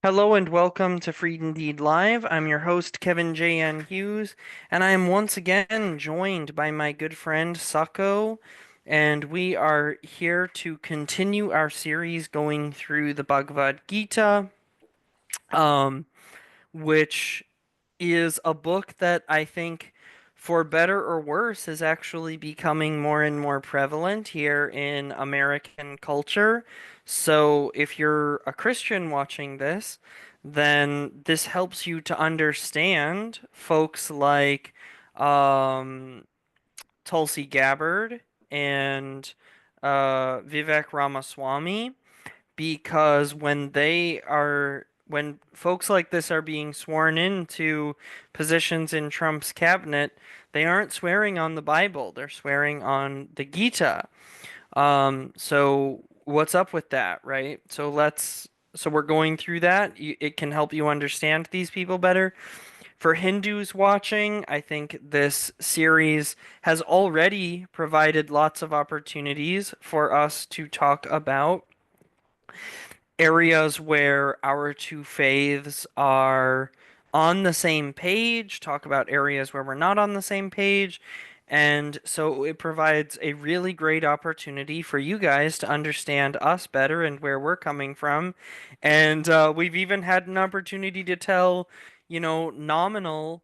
Hello and welcome to Freed Indeed Live. I'm your host, Kevin J. N. Hughes, and I am once again joined by my good friend Sako, and we are here to continue our series going through the Bhagavad Gita, um, which is a book that I think, for better or worse, is actually becoming more and more prevalent here in American culture. So if you're a Christian watching this, then this helps you to understand folks like um, Tulsi Gabbard and Vivek Ramaswamy because when folks like this are being sworn into positions in Trump's cabinet, they aren't swearing on the Bible, they're swearing on the Gita. So what's up with that, right? So we're going through that. It can help you understand these people better. For Hindus watching, I think this series has already provided lots of opportunities for us to talk about areas where our two faiths are on the same page, talk about areas where we're not on the same page. And so it provides a really great opportunity for you guys to understand us better and where we're coming from. And we've even had an opportunity to tell, nominal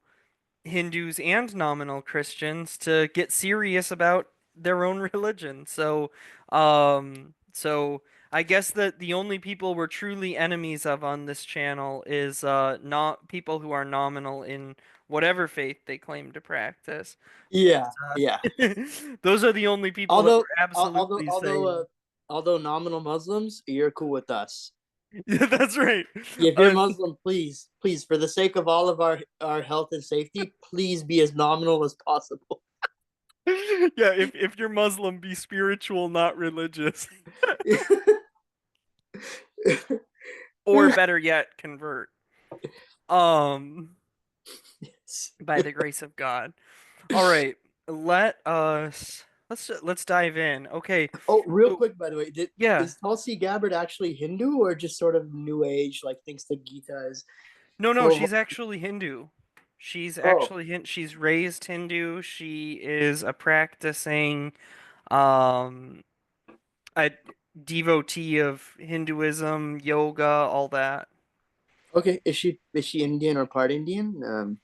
Hindus and nominal Christians to get serious about their own religion. So I guess that the only people we're truly enemies of on this channel is not people who are nominal in whatever faith they claim to practice. Yeah, yeah. Those are the only people that Although, we're although, absolutely although, uh, saying. although nominal Muslims, you're cool with us. Yeah, that's right. If you're Uh, Muslim, please, for the sake of all of our health and safety, please be as nominal as possible. yeah, if you're Muslim, be spiritual, not religious. Or better yet, convert. Um, by the grace of God. All right, let's dive in. Okay, Oh, real so quick, by the way, yeah, is Tulsi Gabbard actually Hindu or just sort of New Age, like thinks the Gita is no, full of? she's actually Hindu. Oh, She's raised Hindu. She is a practicing um a devotee of Hinduism, yoga, all that. okay. Is she Indian or part Indian?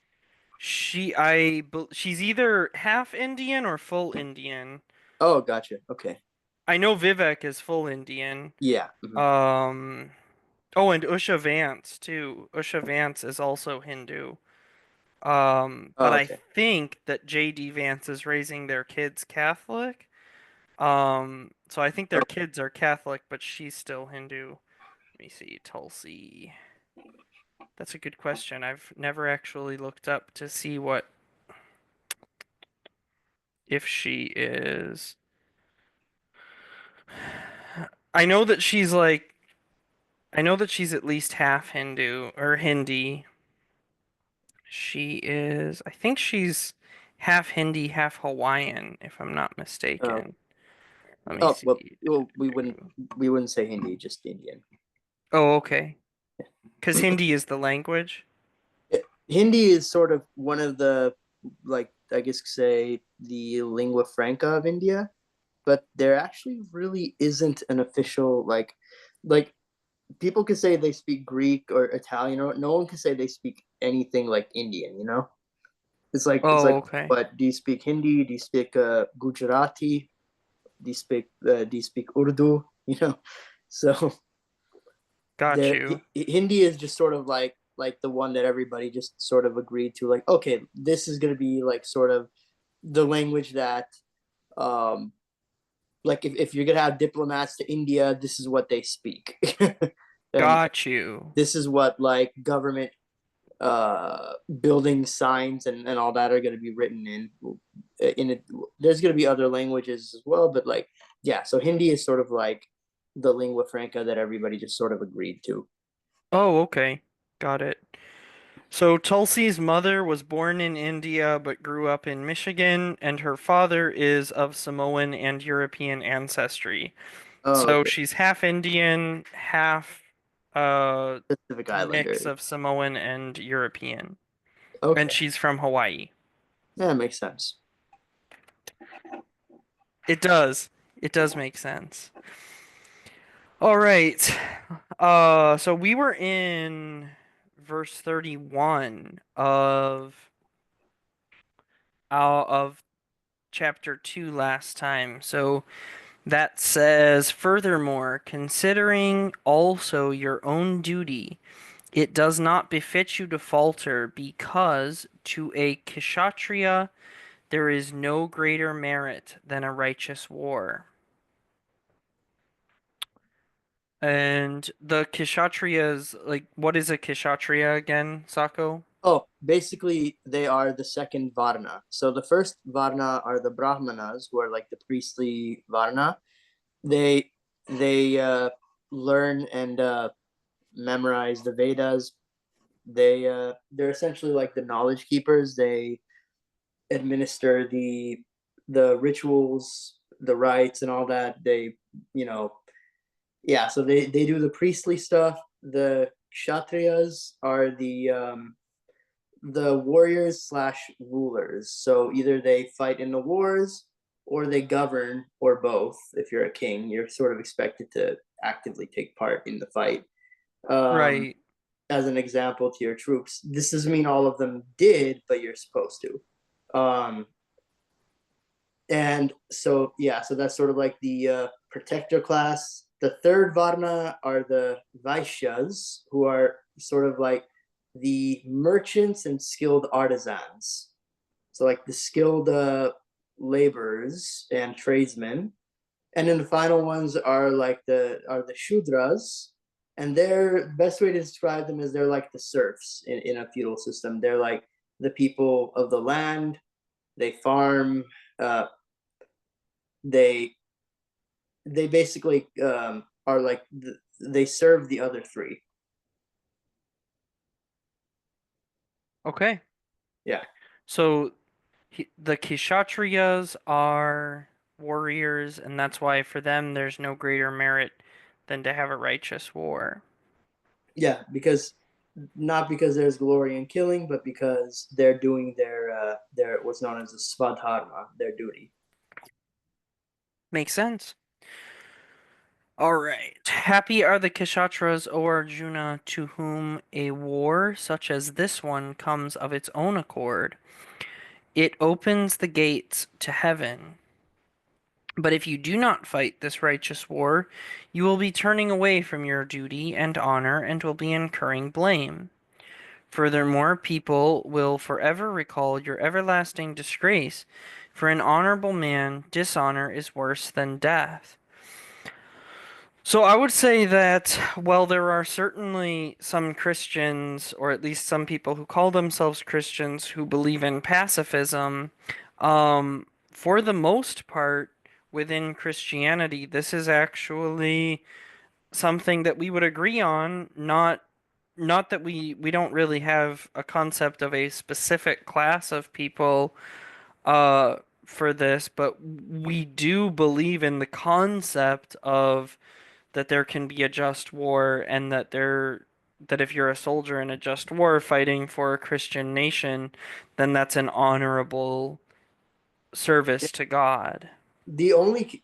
She's either half Indian or full Indian. Oh, gotcha. Okay. I know Vivek is full Indian. Yeah. Mhm. Um, oh, and Usha Vance too. Usha Vance is also Hindu. But Oh, I okay. think that JD Vance is raising their kids Catholic. So I think their kids are Catholic, but she's still Hindu. Let me see, Tulsi. That's a good question. I've never actually looked up to see what if she is. I know that she's like I know that she's at least half Hindu or Hindi. She is, I think she's half Hindi, half Hawaiian, if I'm not Oh, mistaken. Let me oh well, see. well, we wouldn't say Hindi, just Indian. Oh, okay. Because Hindi is the language. Hindi is sort of one of the, like, I guess say the lingua franca of India, but there actually really isn't an official like people can say they speak Greek or Italian, or no one can say they speak anything like Indian. It's like, Oh, okay. what do you speak? Hindi? Do you speak Gujarati? Do you speak Urdu? So Got you. Hindi is just sort of like the one that everybody just sort of agreed to. Like, okay, this is gonna be like sort of the language that, um, like if you're gonna have diplomats to India, this is what they speak, and Got you. this is what like government building signs and all that are going to be written in it. There's going to be other languages as well, but like, yeah, so Hindi is sort of like the lingua franca that everybody just sort of agreed to. Oh, okay. Got it. So Tulsi's mother was born in India but grew up in Michigan, and her father is of Samoan and European ancestry. Oh, So okay. she's half Indian, half. A Pacific mix Islander. of Samoan and European. And Okay, she's from Hawaii. yeah, that makes sense. It does. It does make sense. All right. So we were in verse 31 of chapter 2 last time. So that says, furthermore, considering also your own duty, it does not befit you to falter, because to a kshatriya there is no greater merit than a righteous war. And the kshatriyas, like, what is a kshatriya again, Sako? Oh, basically, they are the second Varna. So the first Varna are the Brahmanas, who are like the priestly Varna. They they learn and memorize the Vedas. They're essentially like the knowledge keepers. They administer the rituals, the rites, and all that. They, you know, yeah. So they do the priestly stuff. The Kshatriyas are the warriors slash rulers. So either they fight in the wars or they govern, or both. If you're a king, you're sort of expected to actively take part in the fight. Um, Right. as an example to your troops. This doesn't mean all of them did, but you're supposed to. And so, yeah, so that's sort of like the protector class. The third Varna are the Vaishyas, who are sort of like the merchants and skilled artisans. So, like the skilled laborers and tradesmen. And then the final ones are like the Shudras, and their best way to describe them is they're like the serfs in a feudal system. They're like the people of the land. They farm. Uh, they they basically are like they serve the other three. Okay. Yeah, So the kshatriyas are warriors, and that's why for them there's no greater merit than to have a righteous war. yeah, because not because there's glory in killing, but because they're doing their what's known as a svadharma, their duty. Makes sense. All right. Happy are the Kshatras, O Arjuna, to whom a war such as this one comes of its own accord. It opens the gates to heaven. But if you do not fight this righteous war, you will be turning away from your duty and honor and will be incurring blame. Furthermore, people will forever recall your everlasting disgrace. For an honorable man, dishonor is worse than death. So I would say that while there are certainly some Christians, or at least some people who call themselves Christians, who believe in pacifism, for the most part, within Christianity, this is actually something that we would agree on, not that we don't really have a concept of a specific class of people uh for this, but we do believe in the concept of that there can be a just war, and that if you're a soldier in a just war fighting for a Christian nation, then that's an honorable service to God. The only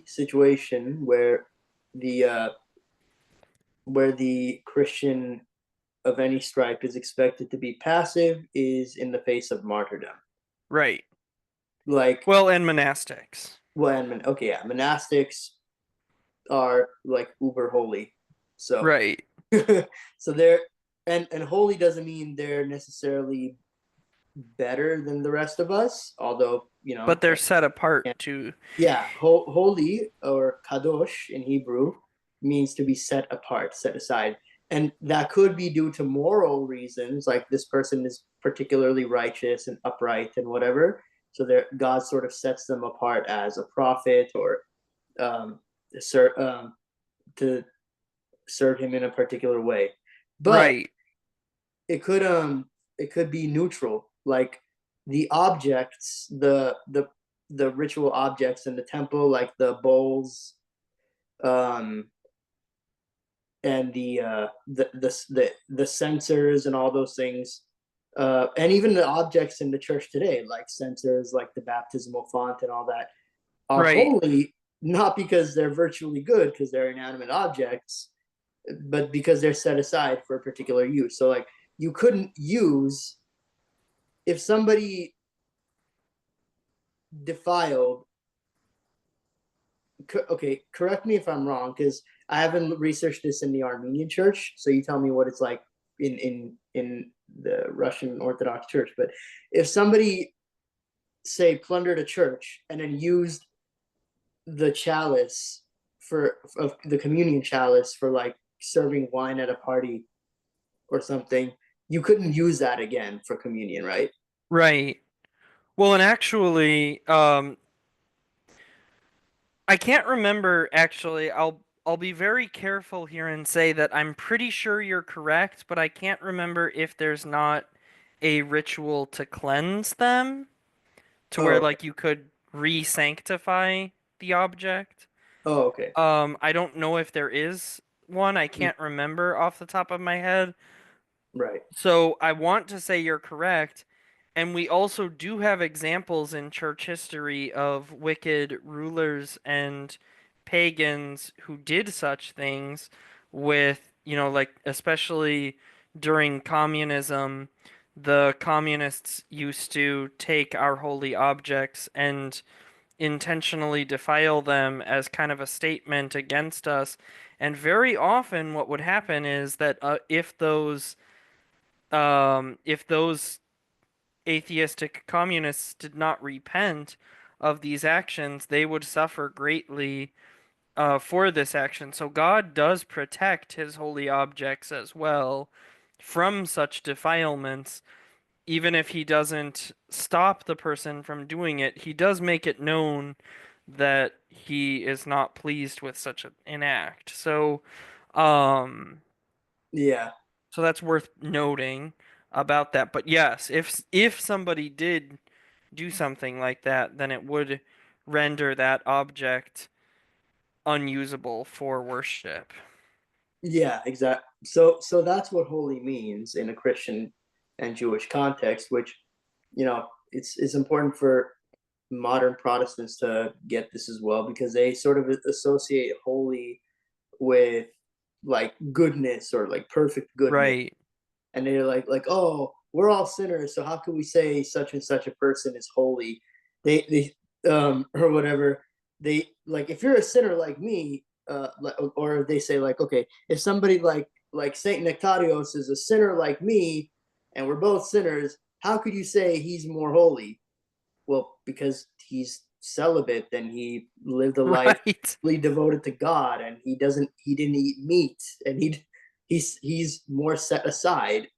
situation the where the Christian of any stripe is expected to be passive is in the face of martyrdom. Right. Like, Well, and monastics. when okay, yeah, monastics are like uber holy, so Right. so they're and holy doesn't mean they're necessarily better than the rest of us, although But they're set apart to. yeah, holy or kadosh in Hebrew means to be set apart, set aside. And that could be due to moral reasons, like this person is particularly righteous and upright and whatever. So God sort of sets them apart as a prophet, or um, ser- um, to serve him in a particular way. But Right. it could um it could be neutral, like the objects, the ritual objects in the temple, like the bowls, um and the sensors and all those things, and even the objects in the church today, like sensors, like the baptismal font and all that, are Right. holy not because they're virtually good because they're inanimate objects, but because they're set aside for a particular use. So like you couldn't use if somebody defiled. Okay, correct me if I'm wrong because I haven't researched this in the Armenian church. So you tell me what it's like in the Russian Orthodox Church. But if somebody say plundered a church and then used the chalice for of the communion chalice for like serving wine at a party or something, you couldn't use that again for communion, right? Right. Well, and actually, I can't remember actually. I'll be very careful here and say that I'm pretty sure you're correct, but I can't remember if there's not a ritual to cleanse them to where Oh, like you could re-sanctify the object. oh, okay. I don't know if there is one. I Mm, can't remember off the top of my head. right. So I want to say you're correct. And we also do have examples in church history of wicked rulers and pagans who did such things with, like especially during communism, the communists used to take our holy objects and intentionally defile them as kind of a statement against us. And very often what would happen is that if those atheistic communists did not repent of these actions, they would suffer greatly for this action. So God does protect his holy objects as well from such defilements. Even if he doesn't stop the person from doing it, he does make it known that he is not pleased with such an act. Um, Yeah. so that's worth noting about that. But yes, if somebody did do something like that, then it would render that object unusable for worship. Yeah, exactly. So that's what holy means in a Christian and Jewish context, which, it's important for modern Protestants to get this as well because they sort of associate holy with like goodness or like perfect goodness. Right. And they're like, oh, we're all sinners, so how can we say such and such a person is holy? They or whatever. They like if you're a sinner like me, or they say like, okay, if somebody like Saint Nectarios is a sinner like me, and we're both sinners, how could you say he's more holy? Well, because he's celibate and he lived a life Right. really devoted to God, and he didn't eat meat, and he's more set aside,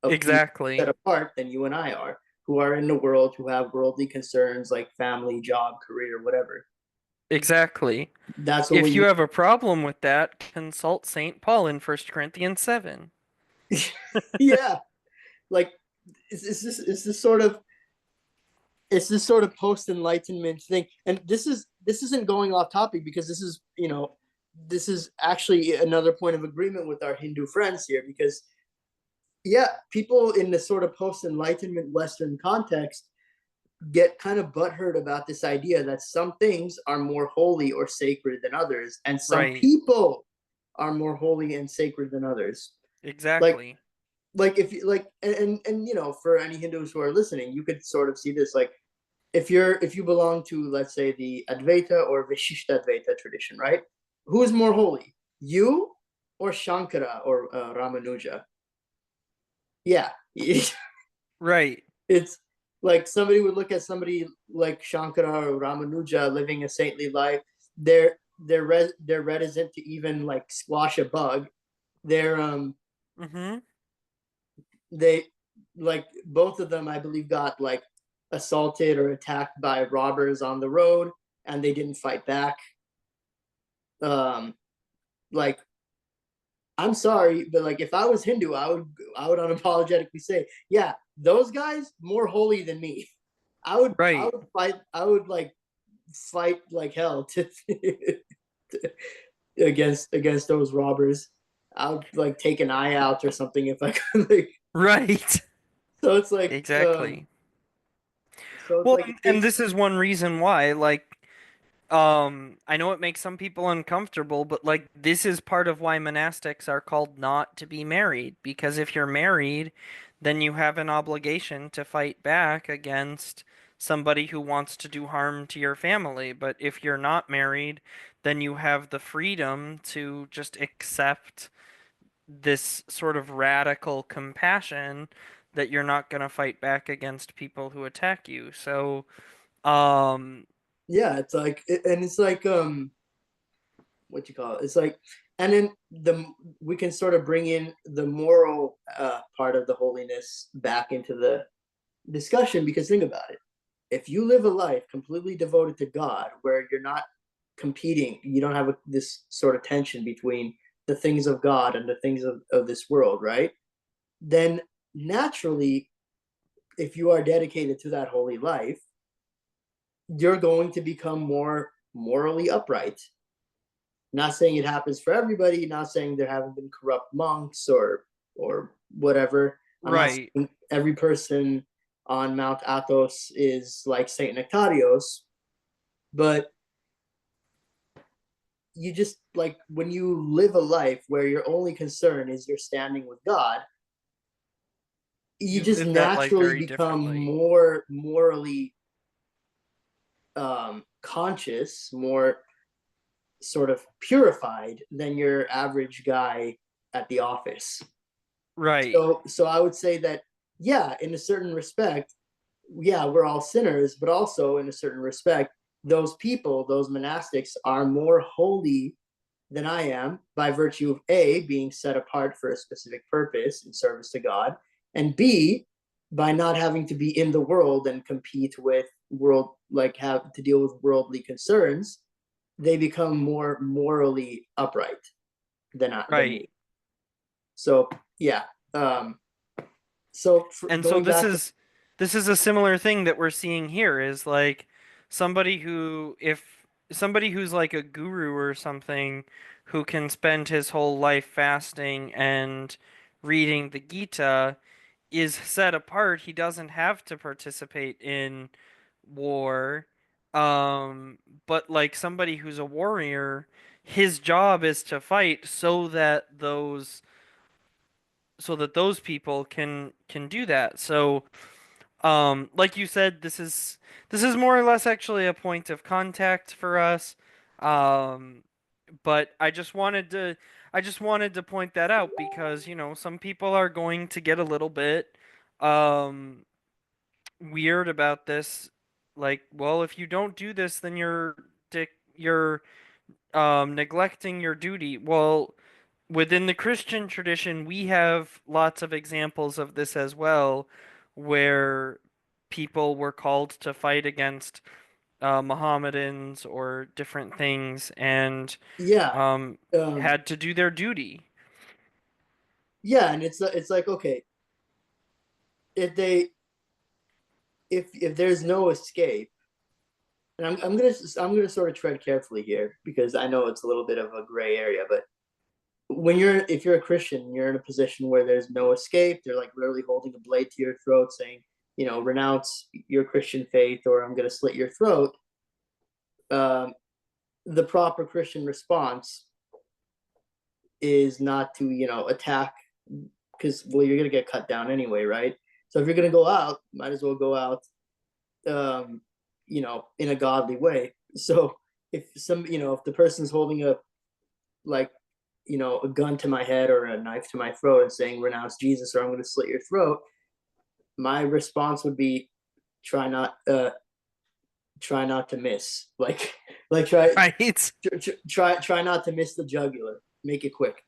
set Exactly. apart than you and I are, who are in the world, who have worldly concerns like family, job, career, whatever. Exactly. That's what If we you have a problem with that, consult St. Paul in 1 Corinthians 7. mean. Yeah, like it's this sort of post enlightenment thing, and this isn't going off topic because this is actually another point of agreement with our Hindu friends here because yeah, people in the sort of post enlightenment Western context get kind of butthurt about this idea that some things are more holy or sacred than others, and some Right. people are more holy and sacred than others. Like Exactly. if you like and for any Hindus who are listening, you could sort of see this like if you belong to let's say the Advaita or Vishishta Advaita tradition, right? Who is more holy, you or Shankara or Ramanuja? Yeah, Right. it's like somebody would look at somebody like Shankara or Ramanuja living a saintly life. They're reticent to even like squash a bug. They're Mm-hmm. they like both of them I believe got like assaulted or attacked by robbers on the road and they didn't fight back. Um like I'm sorry, but like if I was Hindu, I would unapologetically say, yeah, those guys more holy than me. I Right. would fight I would like fight like hell to against those robbers. I'll like take an eye out or something if I could. Like, Right. so it's like, Exactly. so it's Well, like and this is one reason why, like, I know it makes some people uncomfortable, but like this is part of why monastics are called not to be married, because if you're married, then you have an obligation to fight back against somebody who wants to do harm to your family. But if you're not married, then you have the freedom to just accept this sort of radical compassion that you're not going to fight back against people who attack you. So, um, yeah, it's like, and it's like, what you call it? It's like, and then we can sort of bring in the moral part of the holiness back into the discussion, because think about it. If you live a life completely devoted to God, where you're not competing, you don't have this sort of tension between the things of God and the things of this world, right? Then naturally, if you are dedicated to that holy life, you're going to become more morally upright. Not saying it happens for everybody, not saying there haven't been corrupt monks or whatever. I'm not right. saying every person on Mount Athos is like Saint Nectarios, but you just like when you live a life where your only concern is your standing with God, you You just live that life naturally very become differently. more morally conscious, more sort of purified than your average guy at the office. Right. So I would say that, yeah, in a certain respect, yeah, we're all sinners, but also in a certain respect, those people, those monastics, are more holy than I am by virtue of A, being set apart for a specific purpose in service to God, and B, by not having to be in the world and compete with world, like have to deal with worldly concerns. They become more morally upright than Right. me. So yeah. Um, so And so going this back to, is this is a similar thing that we're seeing here is like somebody who if somebody who's like a guru or something who can spend his whole life fasting and reading the Gita is set apart. He doesn't have to participate in war. Um, but like somebody who's a warrior, his job is to fight so that those people can do that. So, like you said, this is more or less actually a point of contact for us. Um, but I just wanted to point that out because, you know, some people are going to get a little bit um weird about this. Like, well, if you don't do this, then you're neglecting your duty. Well, within the Christian tradition, we have lots of examples of this as well, where people were called to fight against Mohammedans or different things and yeah, um, um, had to do their duty. yeah, and it's like, okay, if they if there's no escape, and I'm gonna sort of tread carefully here because I know it's a little bit of a gray area, but when you're if you're a Christian, you're in a position where there's no escape. They're like literally holding a blade to your throat, saying, renounce your Christian faith, or I'm gonna slit your throat. Um, the proper Christian response is not to attack, because well, you're gonna get cut down anyway, right? So if you're gonna go out, might as well go out, um, in a godly way. So if the person's holding a like a gun to my head or a knife to my throat and saying renounce Jesus or I'm going to slit your throat, my response would be try not try not to miss, like Right? try not to miss the jugular, make it quick.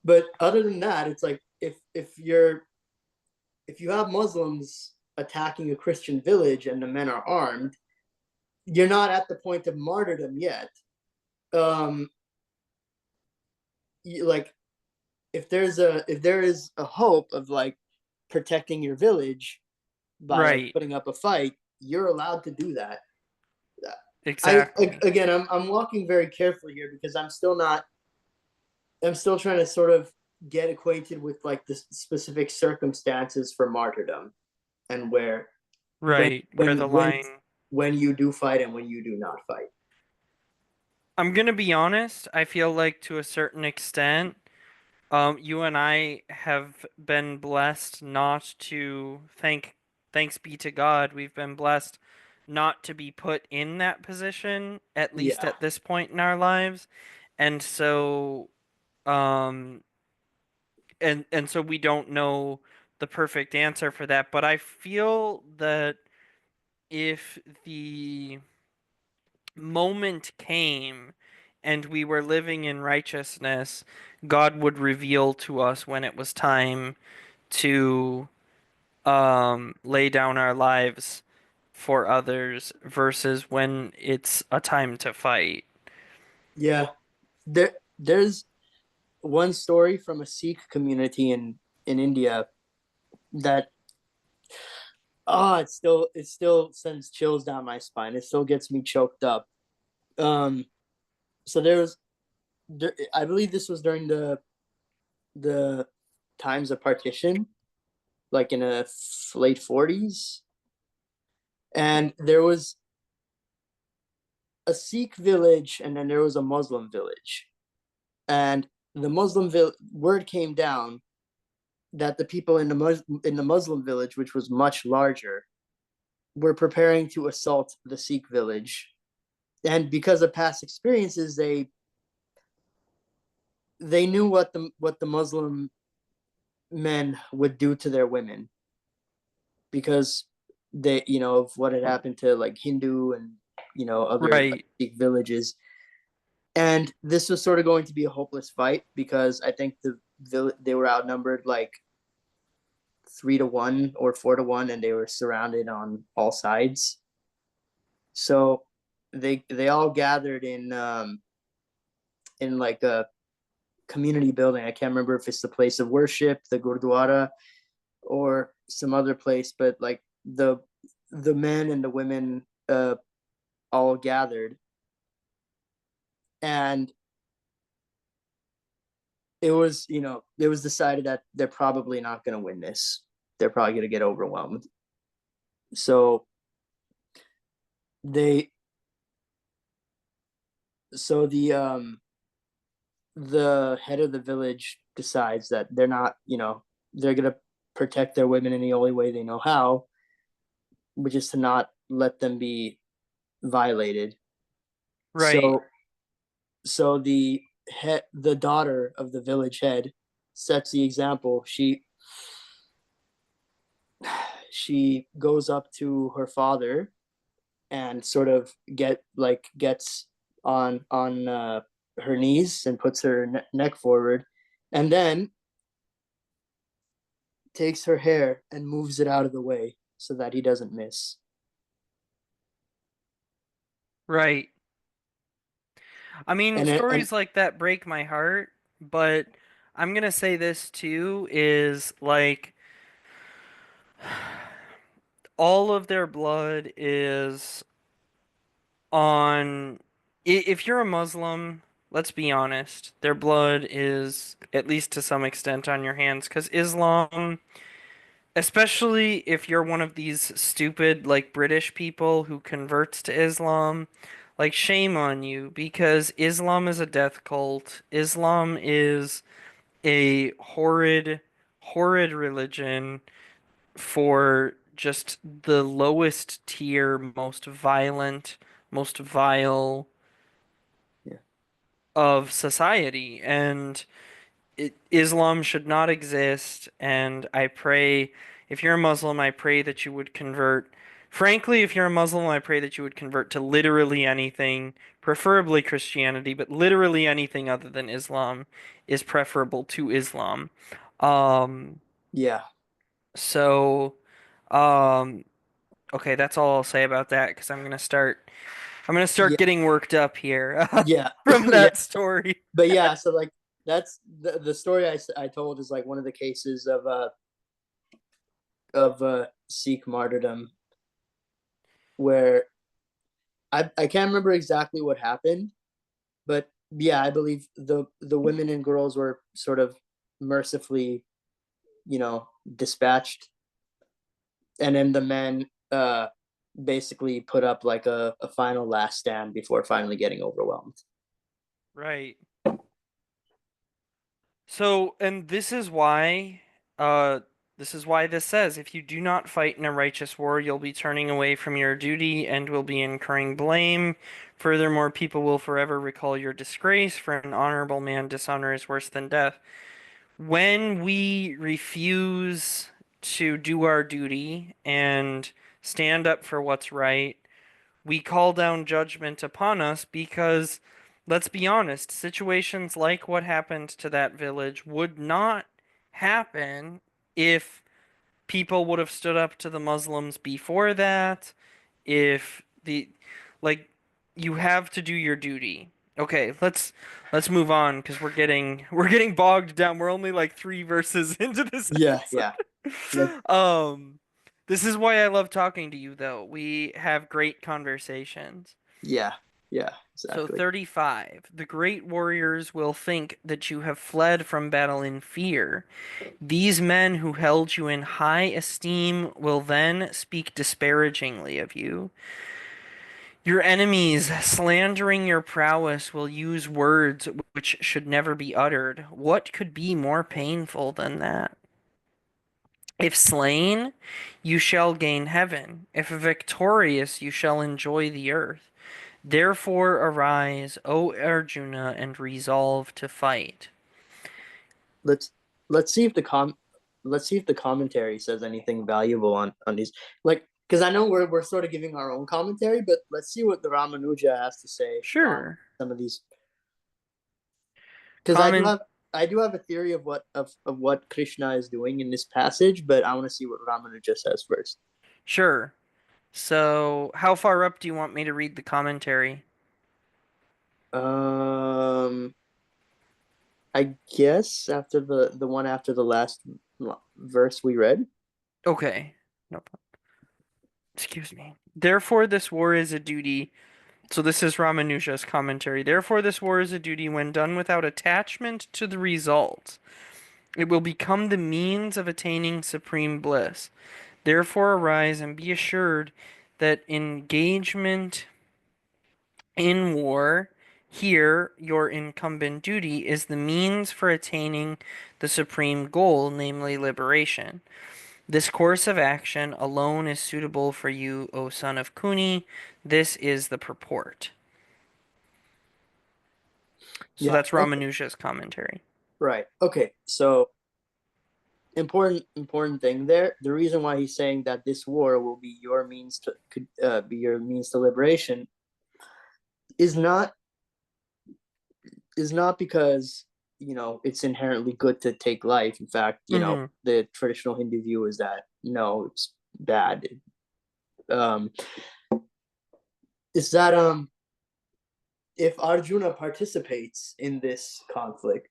But other than that, it's like if you have Muslims attacking a Christian village and the men are armed, you're not at the point of martyrdom yet. um like if there is a hope of like protecting your village by like Right. putting up a fight, you're allowed to do that. Exactly. again, I'm walking very carefully here because I'm still trying to sort of get acquainted with like the specific circumstances for martyrdom and where when Right, where the when when line. when you do fight and when you do not fight. I'm gonna be honest, I feel like to a certain extent, you and I have been blessed not to thanks be to God, we've been blessed not to be put in that position, at least Yeah, at this point in our lives. And so, um, and so we don't know the perfect answer for that, but I feel that if the moment came and we were living in righteousness, God would reveal to us when it was time to lay down our lives for others versus when it's a time to fight. yeah. There's one story from a Sikh community in India that it still sends chills down my spine. It still gets me choked up. Um, so I believe this was during the times of partition, like in the late 40s, and there was a Sikh village and then there was a Muslim village, and the word came down that the people in the Muslim village, which was much larger, were preparing to assault the Sikh village, and because of past experiences, they knew what the Muslim men would do to their women because they of what had happened to like Hindu and other Right, Sikh villages, and this was sort of going to be a hopeless fight because I think they were outnumbered like 3-1 or 4-1, and they were surrounded on all sides. So they all gathered in like a community building. I can't remember if it's the place of worship, the Gurdwara, or some other place, but like the men and the women all gathered, and it was decided that they're probably not going to win this. They're probably going to get overwhelmed. So they so the head of the village decides that they're not, they're going to protect their women in the only way they know how, which is to not let them be violated. right, So the daughter of the village head sets the example. She goes up to her father and sort of gets on her knees and puts her neck forward, and then takes her hair and moves it out of the way so that he doesn't miss. right. I mean, And stories like that break my heart, but I'm gonna say this too is like all of their blood is on if you're a Muslim, let's be honest, their blood is at least to some extent on your hands because Islam, especially if you're one of these stupid like British people who converts to Islam, like shame on you because Islam is a death cult. Islam is a horrid religion for just the lowest tier, most violent, most vile yeah, of society, and Islam should not exist. And I pray, if you're a Muslim, I pray that you would convert. Frankly, if you're a Muslim, I pray that you would convert to literally anything, preferably Christianity, but literally anything other than Islam is preferable to Islam. Um, yeah, so, um, okay, that's all I'll say about that because I'm gonna start yeah, getting worked up here yeah, from yeah. that story. But yeah, so like that's the story I told is like one of the cases of Sikh martyrdom where I can't remember exactly what happened, but yeah, I believe the women and girls were sort of mercifully, dispatched, and then the men basically put up like a final last stand before finally getting overwhelmed. Right. So, and uh, this is why this says, if you do not fight in a righteous war, you'll be turning away from your duty and will be incurring blame. Furthermore, people will forever recall your disgrace, for an honorable man dishonor is worse than death. When we refuse to do our duty and stand up for what's right, we call down judgment upon us because, let's be honest, situations like what happened to that village would not happen if people would have stood up to the Muslims before that. If the, like, you have to do your duty. Okay, let's move on because we're getting bogged down. We're only like 3 verses into this Yeah, yeah. Let episode. This is why I love talking to you, though. We have great conversations. Yeah, yeah, So, exactly. 35. The great warriors will think that you have fled from battle in fear. These men who held you in high esteem will then speak disparagingly of you. Your enemies, slandering your prowess, will use words which should never be uttered. What could be more painful than that? If slain, you shall gain heaven. If victorious, you shall enjoy the earth. Therefore arise, O Arjuna, and resolve to fight. Let's let's see if the commentary says anything valuable on these, like, because I know we're sort of giving our own commentary, but let's see what the Ramanuja has to say on Sure. some of these, because Comment. I do have a theory of what Krishna is doing in this passage, but I want to see what Ramanuja says first. Sure. So, how far up do you want me to read the commentary? Um, I guess after the one after the last verse we read. Okay. No, excuse me. Therefore, this war is a duty. So, this is Ramanuja's commentary. Therefore, this war is a duty when done without attachment to the result. It will become the means of attaining supreme bliss. Therefore, arise and be assured that engagement in war, here, your incumbent duty is the means for attaining the supreme goal, namely liberation. This course of action alone is suitable for you, O son of Kuni. This is the purport. So Yeah. that's Okay. Ramanuja's commentary. Right. Okay. So important thing there. The reason why he's saying that this war will be your means to could be your means to liberation is not because it's inherently good to take life. In fact, Mm-hmm. the traditional Hindu view is that no, it's bad. Um, is that if Arjuna participates in this conflict,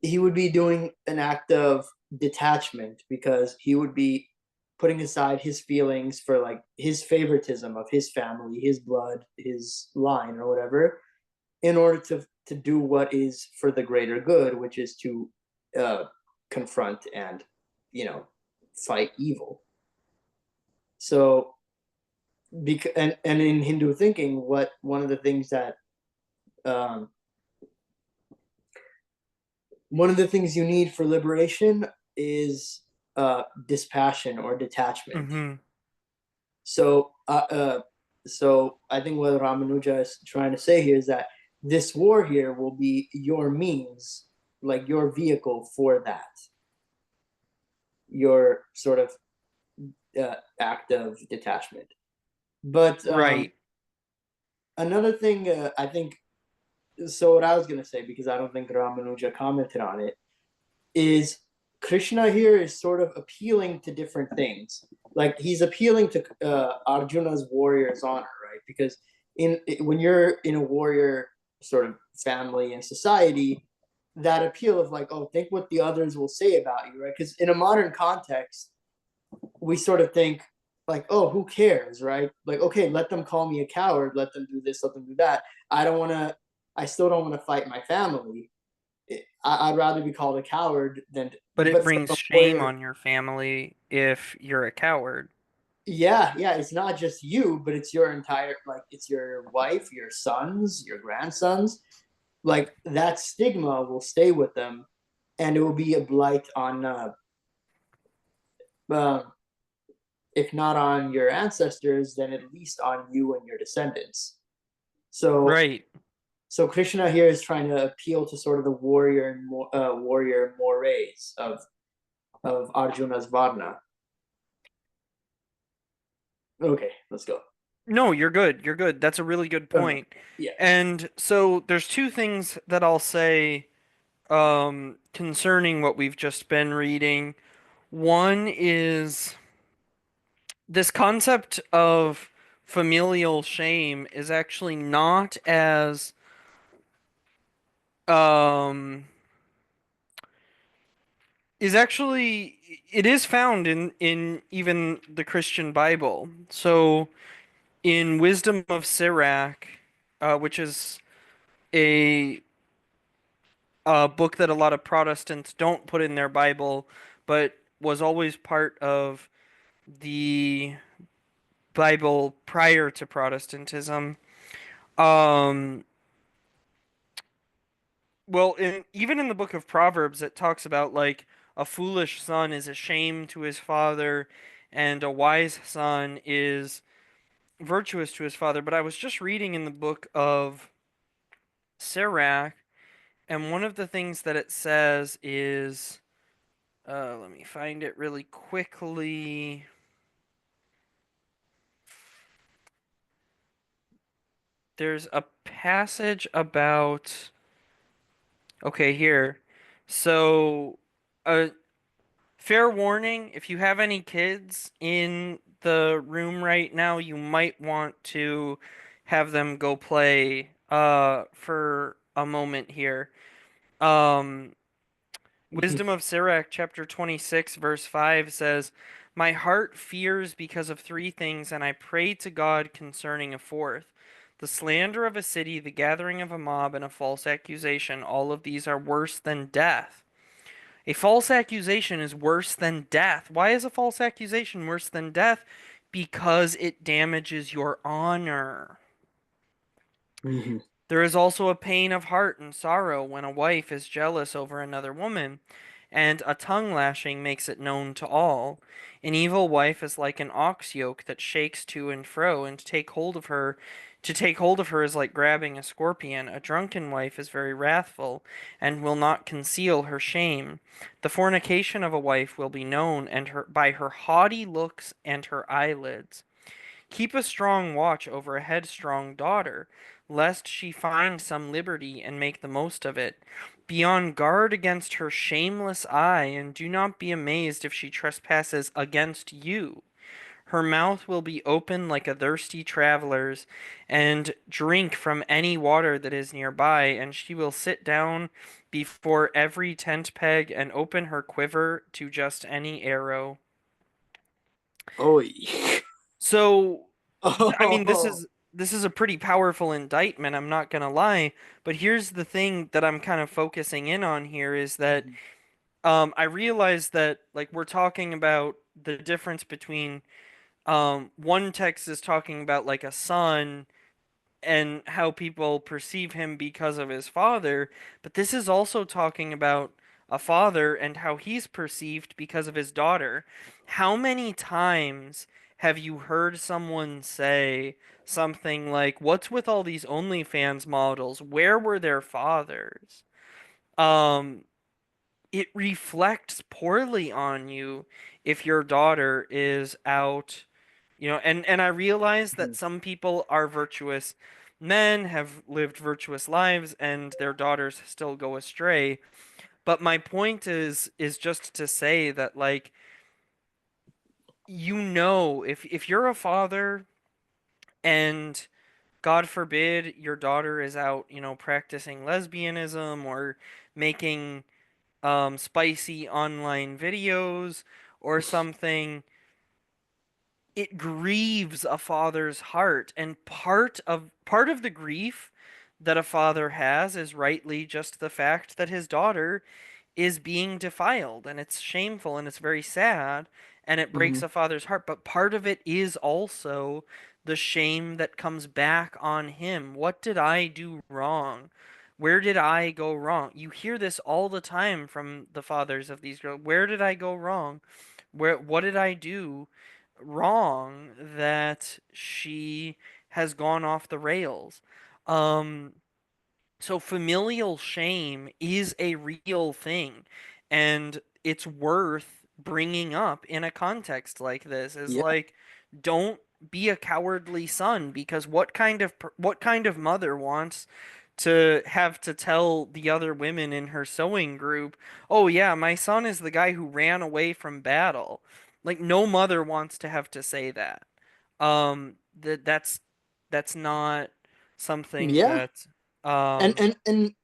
he would be doing an act of detachment because he would be putting aside his feelings for like his favoritism of his family, his blood, his line, or whatever, in order to do what is for the greater good, which is to uh, confront and you know fight evil. So, and in Hindu thinking, what one of the things that um, one of the things you need for liberation is dispassion or detachment. Mm-hmm. So, so I think what Ramanuja is trying to say here is that this war here will be your means, like your vehicle for that, your sort of act of detachment. But Right. another thing, I think, so what I was going to say, because I don't think Ramanuja commented on it, is Krishna here is sort of appealing to different things. Like he's appealing to Arjuna's warrior's honor, right? Because when you're in a warrior sort of family and society, that appeal of like, oh, think what the others will say about you, right? Because in a modern context, we sort of think, like, oh, who cares, right? Like, okay, let them call me a coward, let them do this, let them do that. I don't want to. I still don't want to fight my family. I'd rather be called a coward than. But it But brings a shame warrior, on your family if you're a coward. yeah, yeah, it's not just you, but it's your entire, like, it's your wife, your sons, your grandsons. Like that stigma will stay with them, and it will be a blight on, uh, if not on your ancestors, then at least on you and your descendants. So, Right. so Krishna here is trying to appeal to sort of the warrior mores of Arjuna's Varna. Okay, let's go. No, you're good. You're good. That's a really good Okay, point. yeah. And so there's two things that I'll say concerning what we've just been reading. One is this concept of familial shame is actually not as um is actually it is found in even the Christian Bible. So in Wisdom of Sirach, which is a book that a lot of Protestants don't put in their Bible, but was always part of the Bible prior to Protestantism. Um, even in the book of Proverbs, it talks about like a foolish son is a shame to his father, and a wise son is virtuous to his father. But I was just reading in the book of Sirach, and one of the things that it says is, let me find it really quickly. There's a passage about, okay, here. So, a fair warning, if you have any kids in the room right now, you might want to have them go play for a moment here. Um Wisdom of Sirach chapter 26 verse 5 says, "My heart fears because of three things, and I pray to God concerning a fourth. The slander of a city, the gathering of a mob, and a false accusation, all of these are worse than death." A false accusation is worse than death. Why is a false accusation worse than death? Because it damages your honor. Mm-hmm. There is also a pain of heart and sorrow when a wife is jealous over another woman, and a tongue lashing makes it known to all. An evil wife is like an ox yoke that shakes to and fro, and to take hold of her is like grabbing a scorpion. A drunken wife is very wrathful, and will not conceal her shame. The fornication of a wife will be known, and her by her haughty looks and her eyelids. Keep a strong watch over a headstrong daughter, lest she find some liberty and make the most of it. Be on guard against her shameless eye, and do not be amazed if she trespasses against you. Her mouth will be open like a thirsty traveler's, and drink from any water that is nearby, and she will sit down before every tent peg and open her quiver to just any arrow. Oh, So, I mean, oh. this is a pretty powerful indictment, I'm not gonna lie, but here's the thing that I'm kind of focusing in on here is that I realize that like we're talking about the difference between one text is talking about like a son and how people perceive him because of his father, but this is also talking about a father and how he's perceived because of his daughter. How many times have you heard someone say something like, "What's with all these OnlyFans models? Where were their fathers?" Um, it reflects poorly on you if your daughter is out, and I realize that some people are virtuous men, have lived virtuous lives, and their daughters still go astray. But my point is just to say that like if you're a father and God forbid your daughter is out, practicing lesbianism or making spicy online videos or something, it grieves a father's heart, and part of the grief that a father has is rightly just the fact that his daughter is being defiled, and it's shameful and it's very sad and it breaks Mm-hmm. a father's heart, but part of it is also the shame that comes back on him. What did I do wrong? Where did I go wrong? You hear this all the time from the fathers of these girls. Where did I go wrong? What did I do wrong that she has gone off the rails? Um so familial shame is a real thing, and it's worth bringing up in a context like this. Is Yeah, like, don't be a cowardly son, because what kind of mother wants to have to tell the other women in her sewing group, "Oh yeah, my son is the guy who ran away from battle." Like no mother wants to have to say that. That's not something yeah, that and um, and and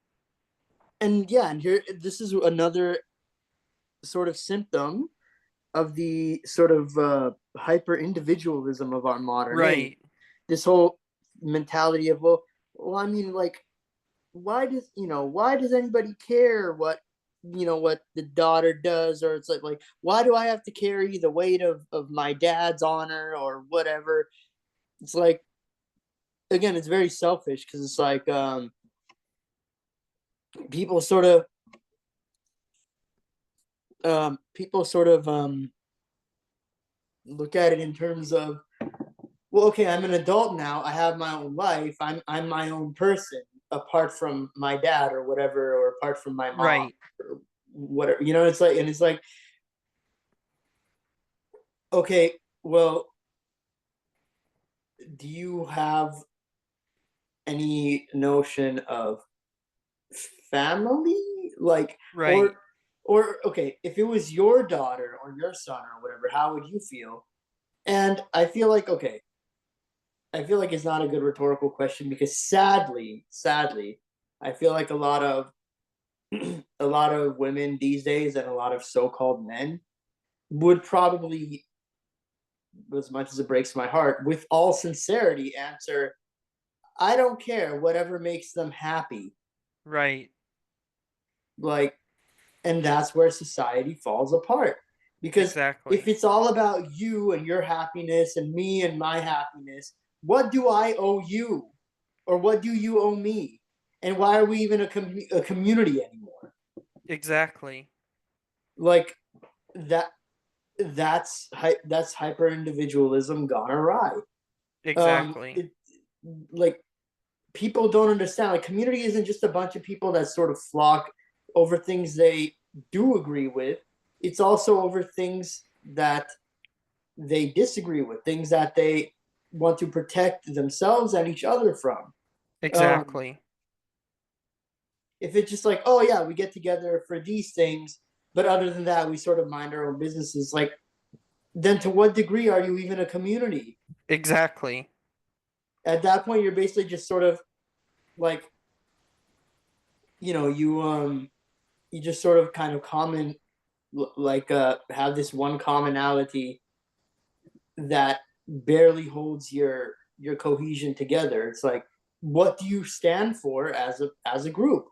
and yeah, and here this is another sort of symptom of the sort of hyper individualism of our modern age. right, This whole mentality of well, I mean, like, why does anybody care what what the daughter does, or it's like why do I have to carry the weight of my dad's honor or whatever? It's like, again, it's very selfish because it's like people sort of people sort of look at it in terms of, well, okay, I'm an adult now. I have my own life. I'm my own person, apart from my dad or whatever, or apart from my mom right, or whatever. It's like, and it's like, okay, well, do you have any notion of family? Like, right, or okay, if it was your daughter or your son or whatever, how would you feel? And I feel like it's not a good rhetorical question because sadly, I feel like a lot of a lot of women these days and a lot of so-called men would probably, as much as it breaks my heart, with all sincerity answer, I don't care, whatever makes them happy. right, Like, and that's where society falls apart. Because if exactly, it's all about you and your happiness and me and my happiness, what do I owe you? Or what do you owe me? And why are we even a community anymore? exactly, Like, that that's hyper individualism gone awry. exactly, It, like, people don't understand. Like, community isn't just a bunch of people that sort of flock over things they do agree with. It's also over things that they disagree with, things that they want to protect themselves and each other from. Um, exactly, if it's just like, oh yeah, we get together for these things, but other than that, we sort of mind our own businesses. Like, then to what degree are you even a community? exactly, At that point, you're basically just sort of like, you just sort of kind of like have this one commonality that barely holds your cohesion together. It's like, what do you stand for as a group?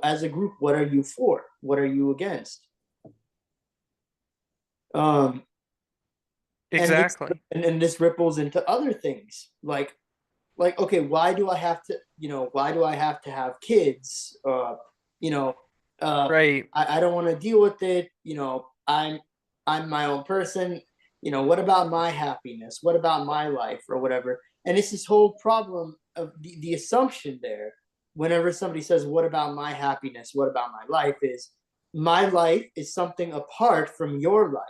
As a group, what are you for? What are you against? Um, and this exactly, and this ripples into other things like, okay, why do I have to have kids? You know, right, I don't want to deal with it. I'm my own person. What about my happiness? What about my life or whatever? And it's this whole problem of the assumption there. Whenever somebody says, "What about my happiness? What about my life?" is my life is something apart from your life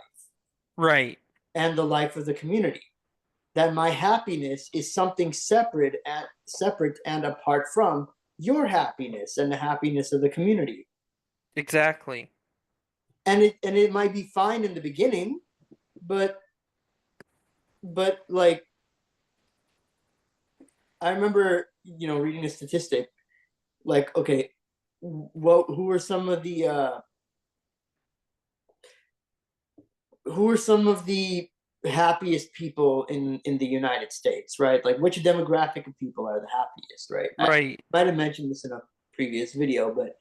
right, and the life of the community, that my happiness is something separate and apart from your happiness and the happiness of the community. exactly, And it might be fine in the beginning, but like, I remember reading a statistic, like, okay, who are some of the happiest people in the United States, right? Like which demographic of people are the happiest, right? I Right. might have mentioned this in a previous video, but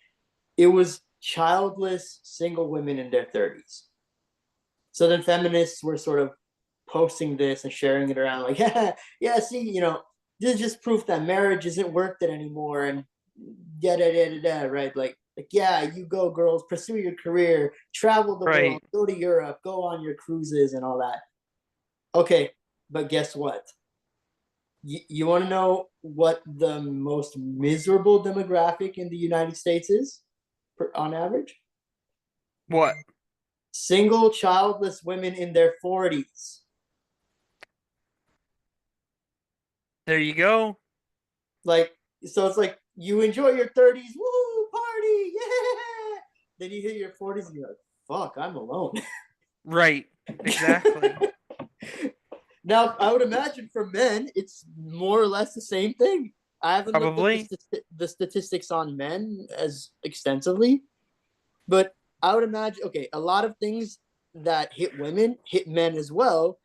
it was childless single women in their 30s. So then feminists were sort of posting this and sharing it around, like, yeah, yeah, see, this is just proof that marriage isn't worth it anymore, and yeah, da, da, da, da, right? Like, yeah, you go, girls, pursue your career, travel the world, Right. go to Europe, go on your cruises and all that. Okay, but guess what? You want to know what the most miserable demographic in the United States is, on average? What? Single, childless women in their 40s. There you go. Like, so it's like you enjoy your 30s, woo, party, yeah. Then you hit your 40s and you're like, fuck, I'm alone. Right. Exactly. Now, I would imagine for men, it's more or less the same thing. I haven't looked at Probably the statistics on men as extensively, but I would imagine, okay, a lot of things that hit women hit men as well,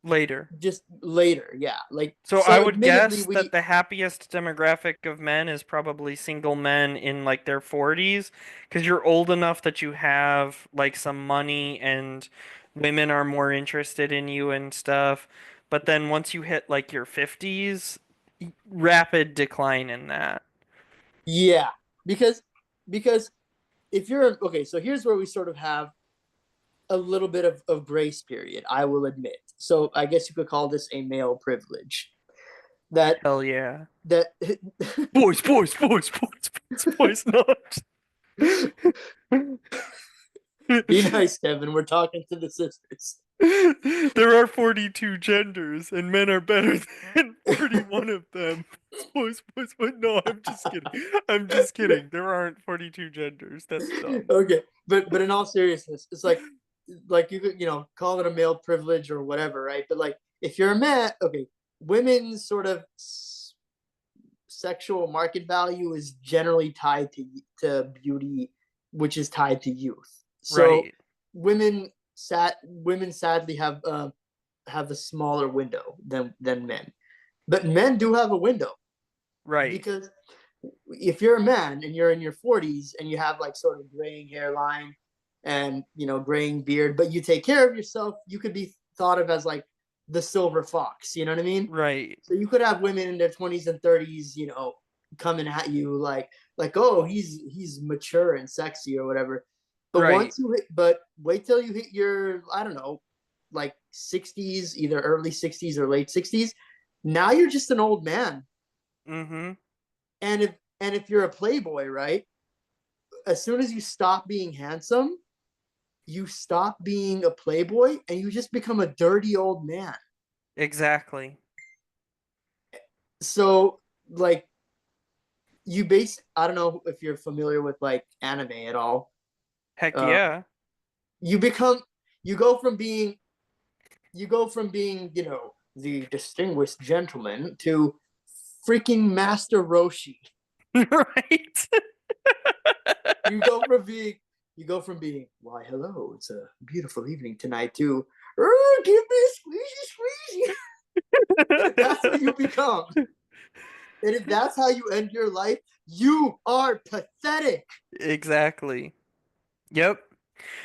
later. just later. Yeah. Like, So I so would admittedly, guess that the happiest demographic of men is probably single men in like their 40s, because you're old enough that you have like some money and women are more interested in you and stuff. But then once you hit like your 50s, rapid decline in that. yeah, because, because if you're, okay, so here's where we sort of have a little bit of grace period, I will admit. So I guess you could call this a male privilege. That Hell yeah. that Boys, boys, boys, boys, boys, boys, not. be nice, Kevin. We're talking to the sisters. There are 42 genders, and men are better than 31 of them. Boys, boys, boys. No, I'm just kidding. I'm just kidding. There aren't 42 genders. That's dumb. Okay, but in all seriousness, it's like you could call it a male privilege or whatever, right? But like if you're a man, okay, women's sort of sexual market value is generally tied to beauty, which is tied to youth. So Right, women sadly have a smaller window than men, but men do have a window right. because if you're a man and you're in your 40s and you have like sort of graying hairline and graying beard, but you take care of yourself, you could be thought of as like the silver fox. You know what I mean? Right. So you could have women in their 20s and 30s, coming at you like, oh, he's mature and sexy or whatever. But Right. but wait till you hit your, I don't know, like 60s, either early 60s or late 60s. Now you're just an old man. Mm-hmm. And if you're a playboy, right? As soon as you stop being handsome, you stop being a playboy and you just become a dirty old man. Exactly. So like I don't know if you're familiar with like anime at all. Heck Uh, yeah. you become you go from being the distinguished gentleman to freaking Master Roshi. Right. You go from being why hello, it's a beautiful evening tonight to give me a squeezy squeezy. That's what you become. And if that's how you end your life, you are pathetic. Exactly. Yep.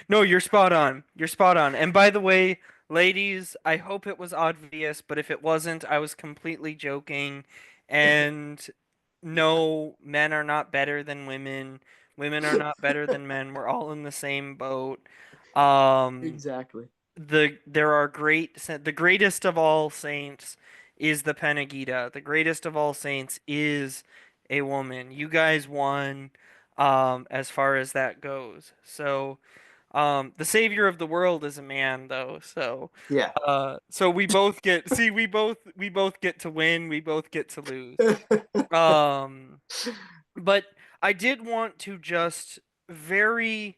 No, you're spot on. You're spot on. And by the way, ladies, I hope it was obvious, but if it wasn't, I was completely joking. And no, men are not better than women. Women are not better than men. We're all in the same boat. Um, Exactly. the greatest of all saints is the Gita. The greatest of all saints is a woman. You guys won, as far as that goes. So. The savior of the world is a man, though. So, Yeah. so we both get see we both get to win. We both get to lose. Um, but I did want to just very,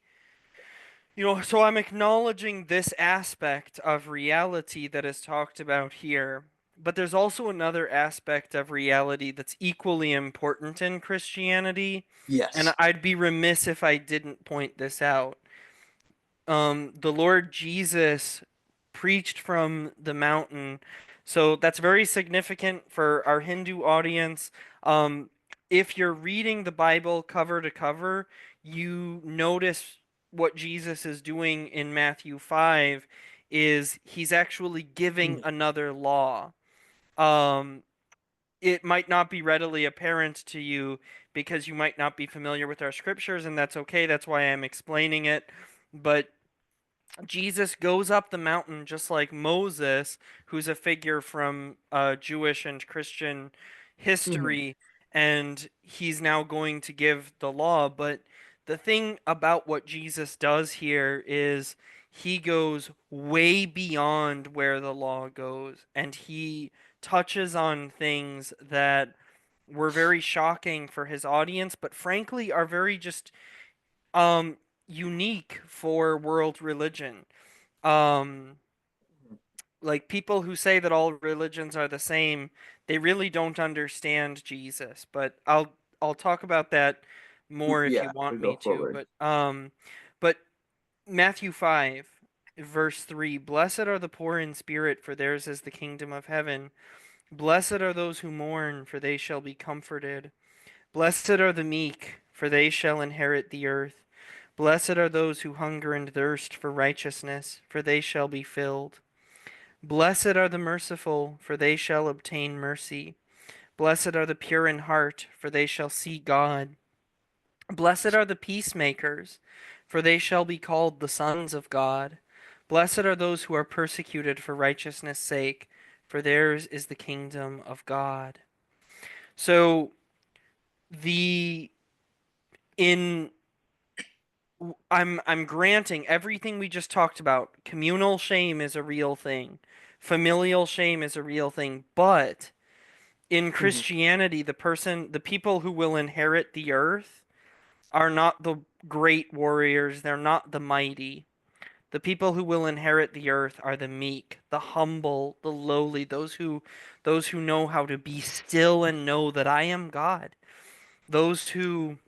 so I'm acknowledging this aspect of reality that is talked about here. But there's also another aspect of reality that's equally important in Christianity, and Yes. I'd be remiss if I didn't point this out. The Lord Jesus preached from the mountain. So that's very significant for our Hindu audience. Um, if you're reading the Bible cover to cover, you notice what Jesus is doing in Matthew 5 is he's actually giving Mhm. another law. Um, it might not be readily apparent to you because you might not be familiar with our scriptures, and that's okay. That's why I'm explaining it. But Jesus goes up the mountain just like Moses, who's a figure from Jewish and Christian Mhm. history, and he's now going to give the law. But the thing about what Jesus does here is he goes way beyond where the law goes, and he touches on things that were very shocking for his audience, but frankly are very just um unique for world religion. Um like people who say that all religions are the same, they really don't understand Jesus. But I'll talk about that more if you Yeah, we want me go to. forward. But Matthew 5 verse 3, blessed are the poor in spirit, for theirs is the kingdom of heaven. Blessed are those who mourn, for they shall be comforted. Blessed are the meek, for they shall inherit the earth. Blessed are those who hunger and thirst for righteousness, for they shall be filled. Blessed are the merciful, for they shall obtain mercy. Blessed are the pure in heart, for they shall see God. Blessed are the peacemakers, for they shall be called the sons of God. Blessed are those who are persecuted for righteousness' sake, for theirs is the kingdom of God. So the in I'm granting everything we just talked about. Communal shame is a real thing. Familial shame is a real thing, but in Mhm. Christianity, the people who will inherit the earth are not the great warriors, they're not the mighty. The people who will inherit the earth are the meek, the humble, the lowly, those who know how to be still and know that I am God. Those who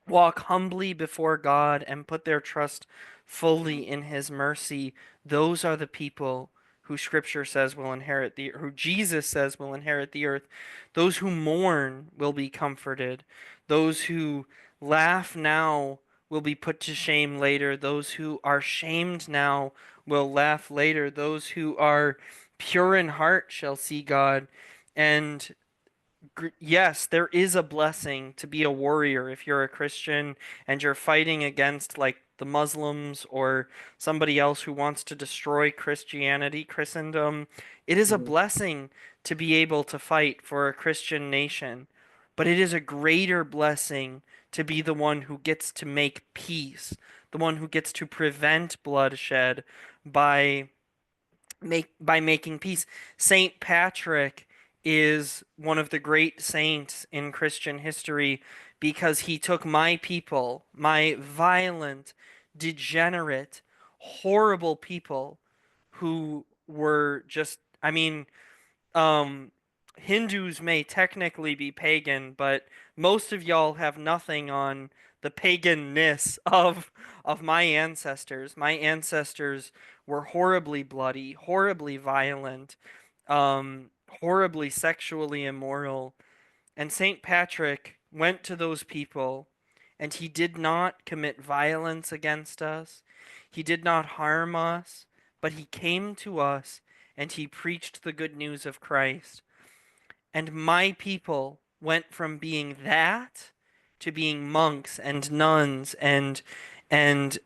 walk humbly before God and put their trust fully in his mercy, those are the people who scripture says will inherit who Jesus says will inherit the earth. Those who mourn will be comforted. Those who laugh now will be put to shame later. Those who are shamed now will laugh later. Those who are pure in heart shall see God. And yes, there is a blessing to be a warrior if you're a Christian and you're fighting against like the Muslims or somebody else who wants to destroy Christianity, Christendom. It is a Mhm. blessing to be able to fight for a Christian nation, but it is a greater blessing to be the one who gets to make peace, the one who gets to prevent bloodshed by making peace. Saint Patrick is one of the great saints in Christian history because he took my people, my violent, degenerate, horrible people who were just, I mean, um, Hindus may technically be pagan, but most of y'all have nothing on the paganness of my ancestors. My ancestors were horribly bloody, horribly violent, horribly sexually immoral. And Saint Patrick went to those people, and he did not commit violence against us. He did not harm us, but he came to us and he preached the good news of Christ. And my people went from being that to being monks and nuns and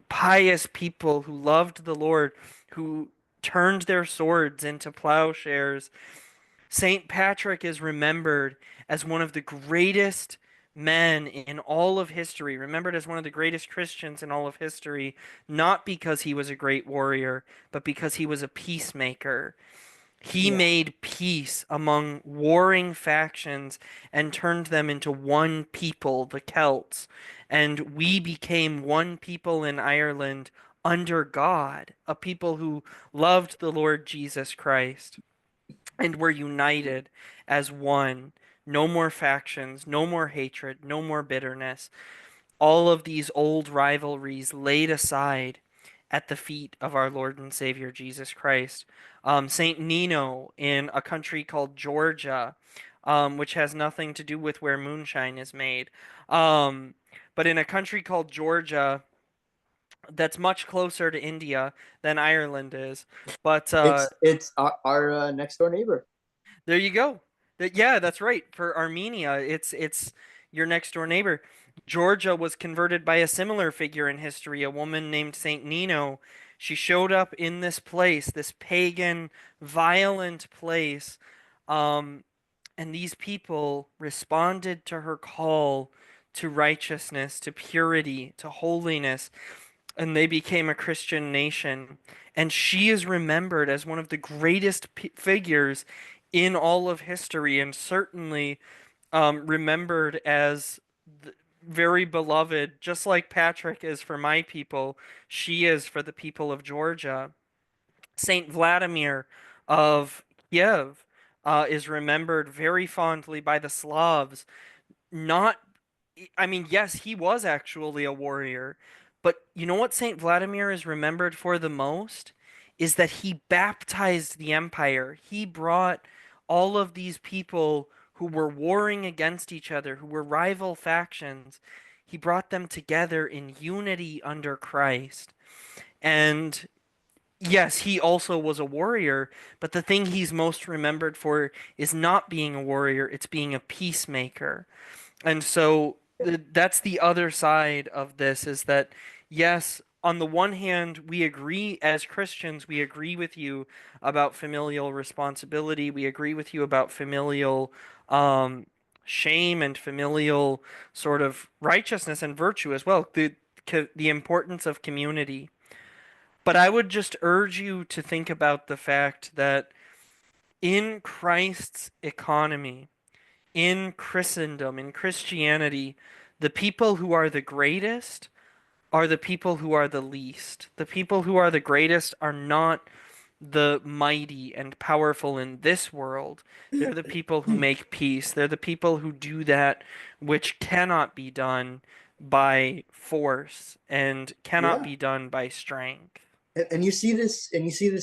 pious people who loved the Lord, who turned their swords into plowshares. Saint Patrick is remembered as one of the greatest men in all of history, remembered as one of the greatest Christians in all of history, not because he was a great warrior, but because he was a peacemaker. He Yeah. made peace among warring factions and turned them into one people, the Celts. And we became one people in Ireland under God, a people who loved the Lord Jesus Christ and were united as one. No more factions, no more hatred, no more bitterness. All of these old rivalries laid aside, at the feet of our Lord and Savior Jesus Christ. Saint Nino in a country called Georgia, which has nothing to do with where moonshine is made. Um, but in a country called Georgia, that's much closer to India than Ireland is. But It's our next door neighbor. there you go. Yeah, that's right. For Armenia, it's your next door neighbor. Georgia was converted by a similar figure in history, a woman named Saint Nino. She showed up in this place, this pagan, violent place, um, and these people responded to her call to righteousness, to purity, to holiness, and they became a Christian nation. And she is remembered as one of the greatest figures in all of history, and certainly remembered as very beloved, just like Patrick is for my people, she is for the people of Georgia. Saint Vladimir of Kiev is remembered very fondly by the Slavs, not I mean, yes, he was actually a warrior, but you know what Saint Vladimir is remembered for the most is that he baptized the empire. He brought all of these people who were warring against each other, who were rival factions, he brought them together in unity under Christ. And yes, he also was a warrior, but the thing he's most remembered for is not being a warrior, it's being a peacemaker. And so that's the other side of this is that, yes, on the one hand, we agree as Christians, we agree with you about familial responsibility. We agree with you about familial um, shame and familial sort of righteousness and virtue as well, the importance of community. But I would just urge you to think about the fact that in Christ's economy, in Christendom, in Christianity, the people who are the greatest are the people who are the least. The people who are the greatest are not the mighty and powerful in this world. They're the people who make peace. They're the people who do that which cannot be done by force and cannot Yeah, be done by strength. and you see this,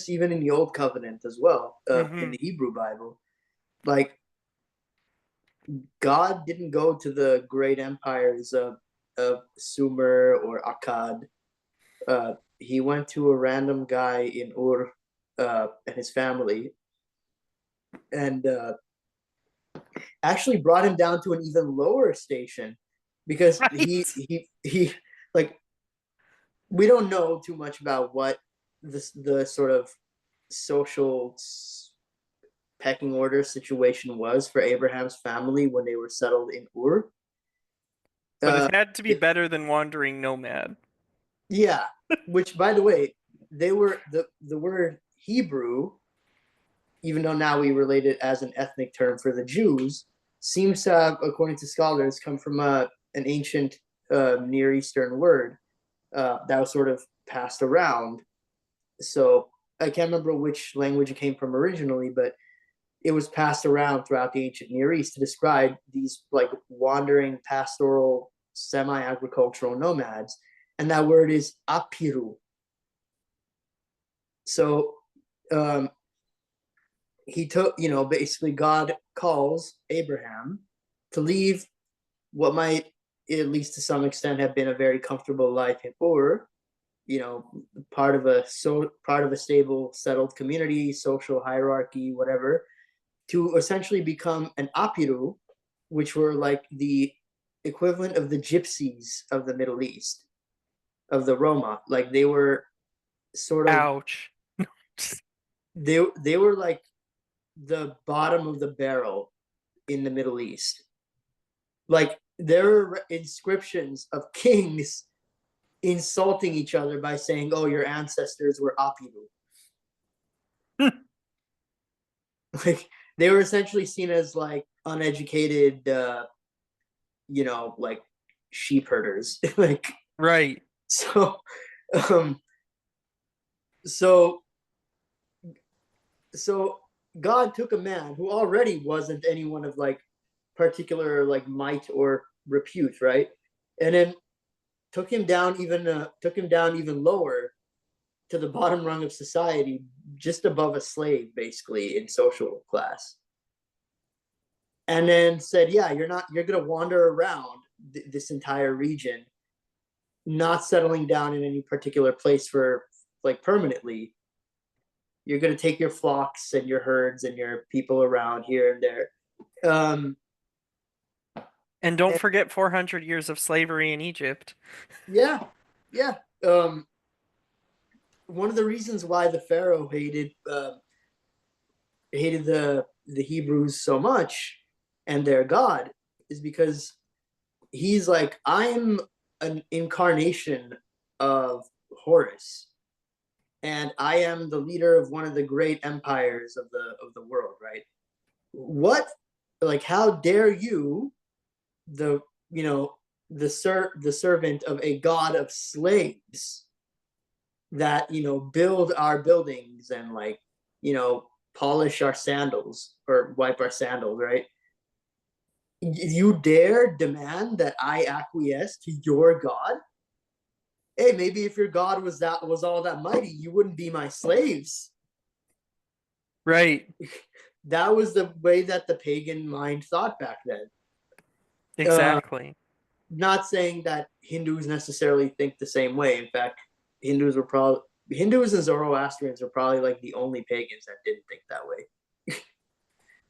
even in the Old Covenant as well, in Hmm. the Hebrew Bible. Like God didn't go to the great empires of Sumer or Akkad. He went to a random guy in Ur and his family, and actually brought him down to an even lower station because Right. he like we don't know too much about what the sort of social pecking order situation was for Abraham's family when they were settled in Ur. But Uh, it had to be better than wandering nomad. yeah, which by the way, they were the word Hebrew, even though now we relate it as an ethnic term for the Jews, seems to have, according to scholars, come from an ancient Near Eastern word that was sort of passed around. So I can't remember which language it came from originally, but it was passed around throughout the ancient Near East to describe these like wandering pastoral semi-agricultural nomads. And that word is apiru. So um, he took, basically God calls Abraham to leave what might, at least to some extent, have been a very comfortable life in Ur, part of a stable, settled community, social hierarchy, whatever, to essentially become an apiru, which were like the equivalent of the gypsies of the Middle East, of the Roma. Like they were sort of Ouch. they were like the bottom of the barrel in the Middle East. Like there are inscriptions of kings insulting each other by saying, "Oh, your ancestors were apiru." Like they were essentially seen as like uneducated, like sheep herders. Like Right. so, um, so, so God took a man who already wasn't anyone of like particular like might or repute, right? And then took him down even lower to the bottom rung of society, just above a slave, basically in social class, and then said, "Yeah, you're gonna wander around this entire region, not settling down in any particular place for like permanently. You're gonna take your flocks and your herds and your people around here and there." Um, And don't and forget 400 years of slavery in Egypt. yeah, yeah. One of the reasons why the Pharaoh hated the Hebrews so much and their God is because he's like, I'm an incarnation of Horus, and I am the leader of one of the great empires of the world, right? What, like, how dare you, the you know the servant of a god of slaves, that build our buildings and like polish our sandals or wipe our sandals, right? You dare demand that I acquiesce to your god? Hey, maybe if your god was all that mighty, you wouldn't be my slaves. Right. That was the way that the pagan mind thought back then. uh, Exactly. Not saying that Hindus necessarily think the same way. In fact, hindus were probably Hindus and Zoroastrians are probably like the only pagans that didn't think that way.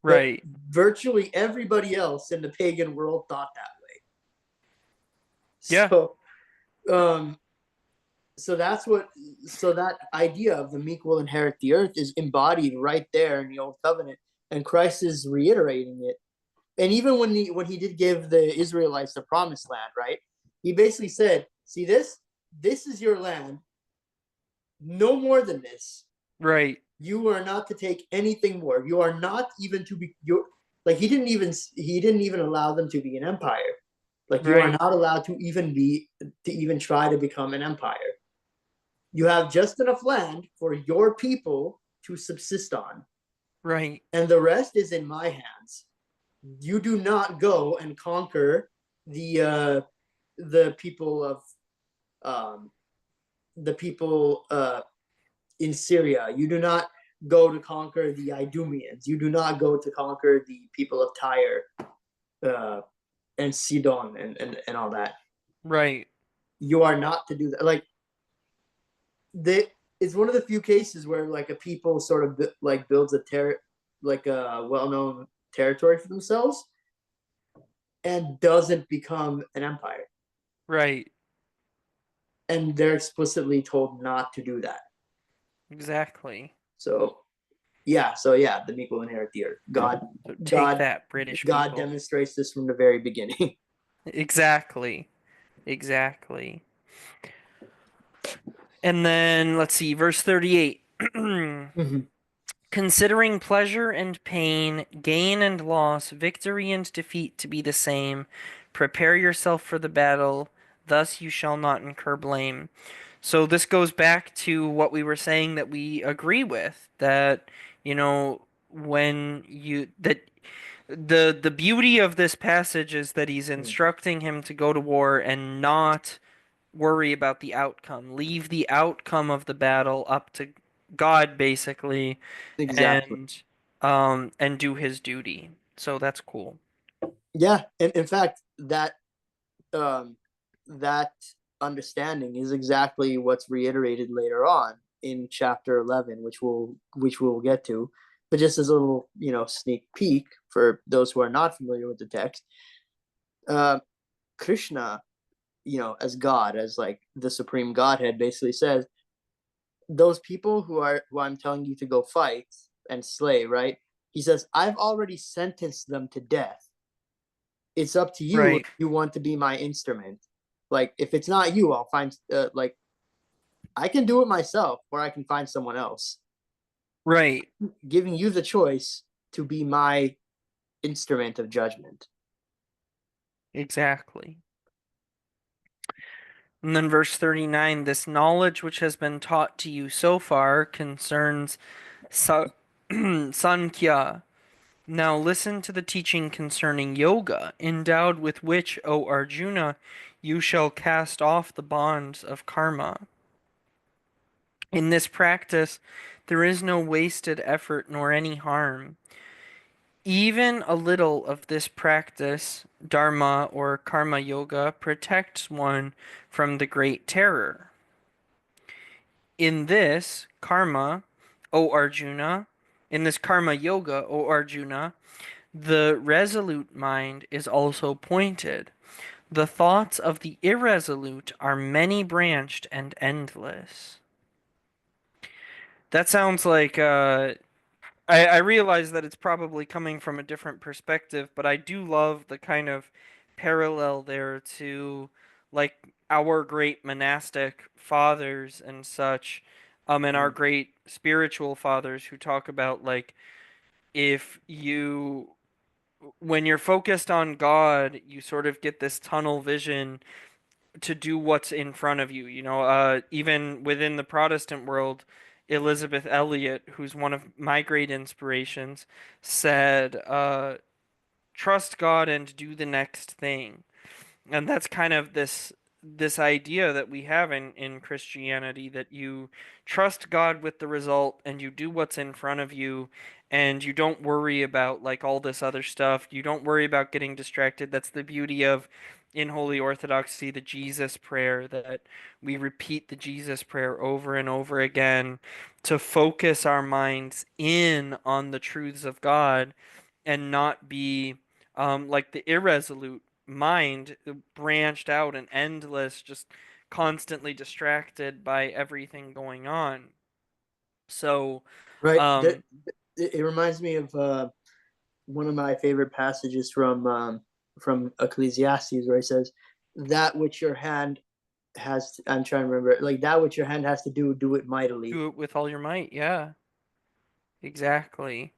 But Right. virtually everybody else in the pagan world thought that way. Yeah. So, um, so that's what. So that idea of the meek will inherit the earth is embodied right there in the old covenant, and Christ is reiterating it. And even when he did give the Israelites the promised land, right? He basically said, "See this? This is your land. No more than this. Right. You are not to take anything more. You are not even to be your like he didn't even allow them to be an empire. Like you are Right. not allowed to even try to become an empire. You have just enough land for your people to subsist on, Right. and the rest is in my hands. You do not go and conquer the uh, the people of um, the people in Syria. You do not go to conquer the Idumeans. You do not go to conquer the people of Tyre uh, and Sidon and all that. Right. You are not to do that. Like they, it's one of the few cases where like a people sort of like builds like a well-known territory for themselves and doesn't become an empire. Right. And they're explicitly told not to do that. Exactly. So so yeah, the meek will inherit the earth. So take God, that, British God people. demonstrates this from the very beginning. Exactly. Exactly. And then let's see, verse 38. Mhm. Considering pleasure and pain, gain and loss, victory and defeat to be the same, prepare yourself for the battle, thus you shall not incur blame. So this goes back to what we were saying that we agree with, that, when you that the beauty of this passage is that he's instructing him to go to war and not worry about the outcome. Leave the outcome of the battle up to God, basically, Exactly. and do his duty. So that's cool. Yeah, and in fact, um, that understanding is exactly what's reiterated later on in chapter 11, which we'll get to. But just as a little, sneak peek for those who are not familiar with the text, uh, Krishna, as God, as like the supreme Godhead, basically says those people who I'm telling you to go fight and slay, right? He says, I've already sentenced them to death. It's up to you if Right, you want to be my instrument. Like, if it's not you, I'll find, like, I can do it myself or I can find someone else. right, Giving you the choice to be my instrument of judgment. exactly. And then verse 39, this knowledge which has been taught to you so far concerns Sa Sankhya. Now listen to the teaching concerning yoga, endowed with which, O Arjuna, you shall cast off the bonds of karma. In this practice, there is no wasted effort nor any harm. Even a little of this practice, dharma or karma yoga, protects one from the great terror. In this karma, O Arjuna, in this karma yoga, O Arjuna, the resolute mind is also pointed. The thoughts of the irresolute are many branched and endless. That sounds like I realize that it's probably coming from a different perspective, but I do love the kind of parallel there to like our great monastic fathers and such, and our Mm. great spiritual fathers who talk about like if you when you're focused on God, you sort of get this tunnel vision to do what's in front of you. Even within the Protestant world, Elizabeth Elliot, who's one of my great inspirations, said, "Trust God and do the next thing." And that's kind of this idea that we have in Christianity that you trust God with the result and you do what's in front of you and you don't worry about like all this other stuff. You don't worry about getting distracted. That's the beauty of in Holy Orthodoxy the Jesus prayer that we repeat the Jesus prayer over and over again to focus our minds in on the truths of God and not be like the irresolute mind, branched out and endless, just constantly distracted by everything going on. So, Right. um, It reminds me of one of my favorite passages from Ecclesiastes, where he says, "That which your hand has." I'm trying to remember. Like that which your hand has to do, do it mightily. do it with all your might. Yeah, exactly.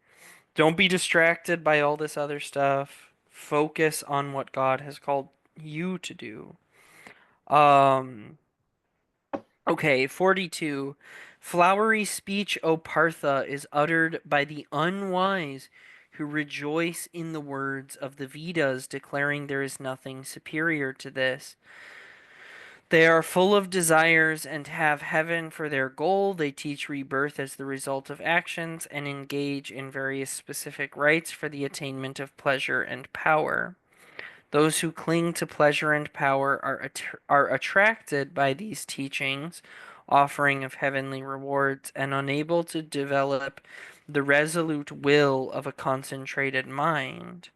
Don't be distracted by all this other stuff. Focus on what God has called you to do. Um, Okay, 42. Flowery speech, O Partha, is uttered by the unwise who rejoice in the words of the Vedas, declaring there is nothing superior to this. They are full of desires and have heaven for their goal. They teach rebirth as the result of actions and engage in various specific rites for the attainment of pleasure and power. Those who cling to pleasure and power are attracted by these teachings, offering of heavenly rewards, and unable to develop the resolute will of a concentrated mind.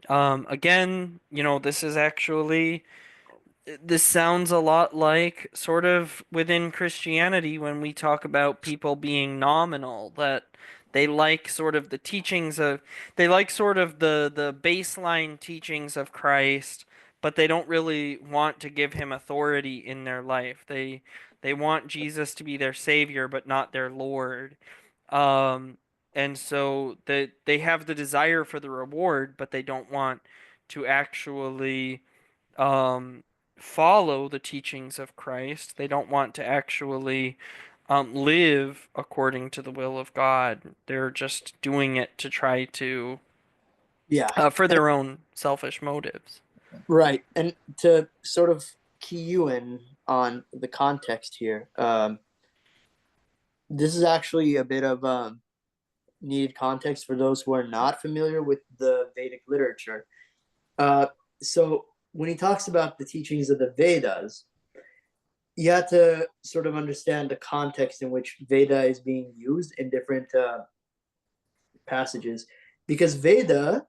Again, this is actually this sounds a lot like sort of within Christianity when we talk about people being nominal, that they like sort of the teachings of, they like sort of the baseline teachings of Christ, but they don't really want to give him authority in their life. They want Jesus to be their savior, but not their Lord. Um, and so they have the desire for the reward, but they don't want to actually um, follow the teachings of Christ. They don't want to actually live according to the will of God. They're just doing it to try to, Yeah. for their own selfish motives. Right. And to sort of key you in on the context here, this is actually a bit of needed context for those who are not familiar with the Vedic literature. Uh, so when he talks about the teachings of the Vedas, you have to sort of understand the context in which Veda is being used in different passages. Because Veda,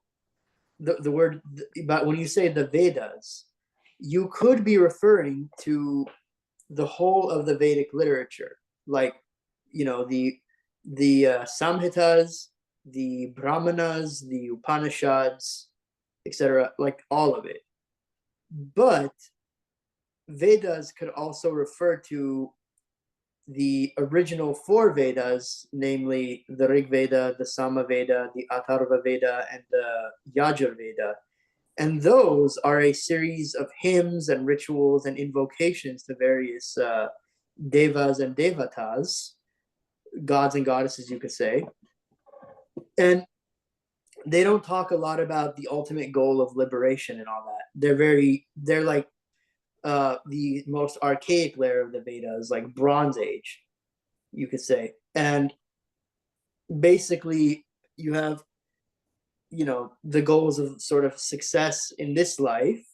the word, but when you say the Vedas, you could be referring to the whole of the Vedic literature, like the Samhitas, the Brahmanas, the Upanishads, etc., like all of it. But Vedas could also refer to the original four Vedas, namely the Rig Veda, the Sama Veda, the Atharva Veda, and the Yajur Veda. And those are a series of hymns and rituals and invocations to various devas and devatas, gods and goddesses, you could say. And they don't talk a lot about the ultimate goal of liberation and all that. They're like the most archaic layer of the Vedas, like Bronze Age. you could say. And basically, you have, the goals of sort of success in this life,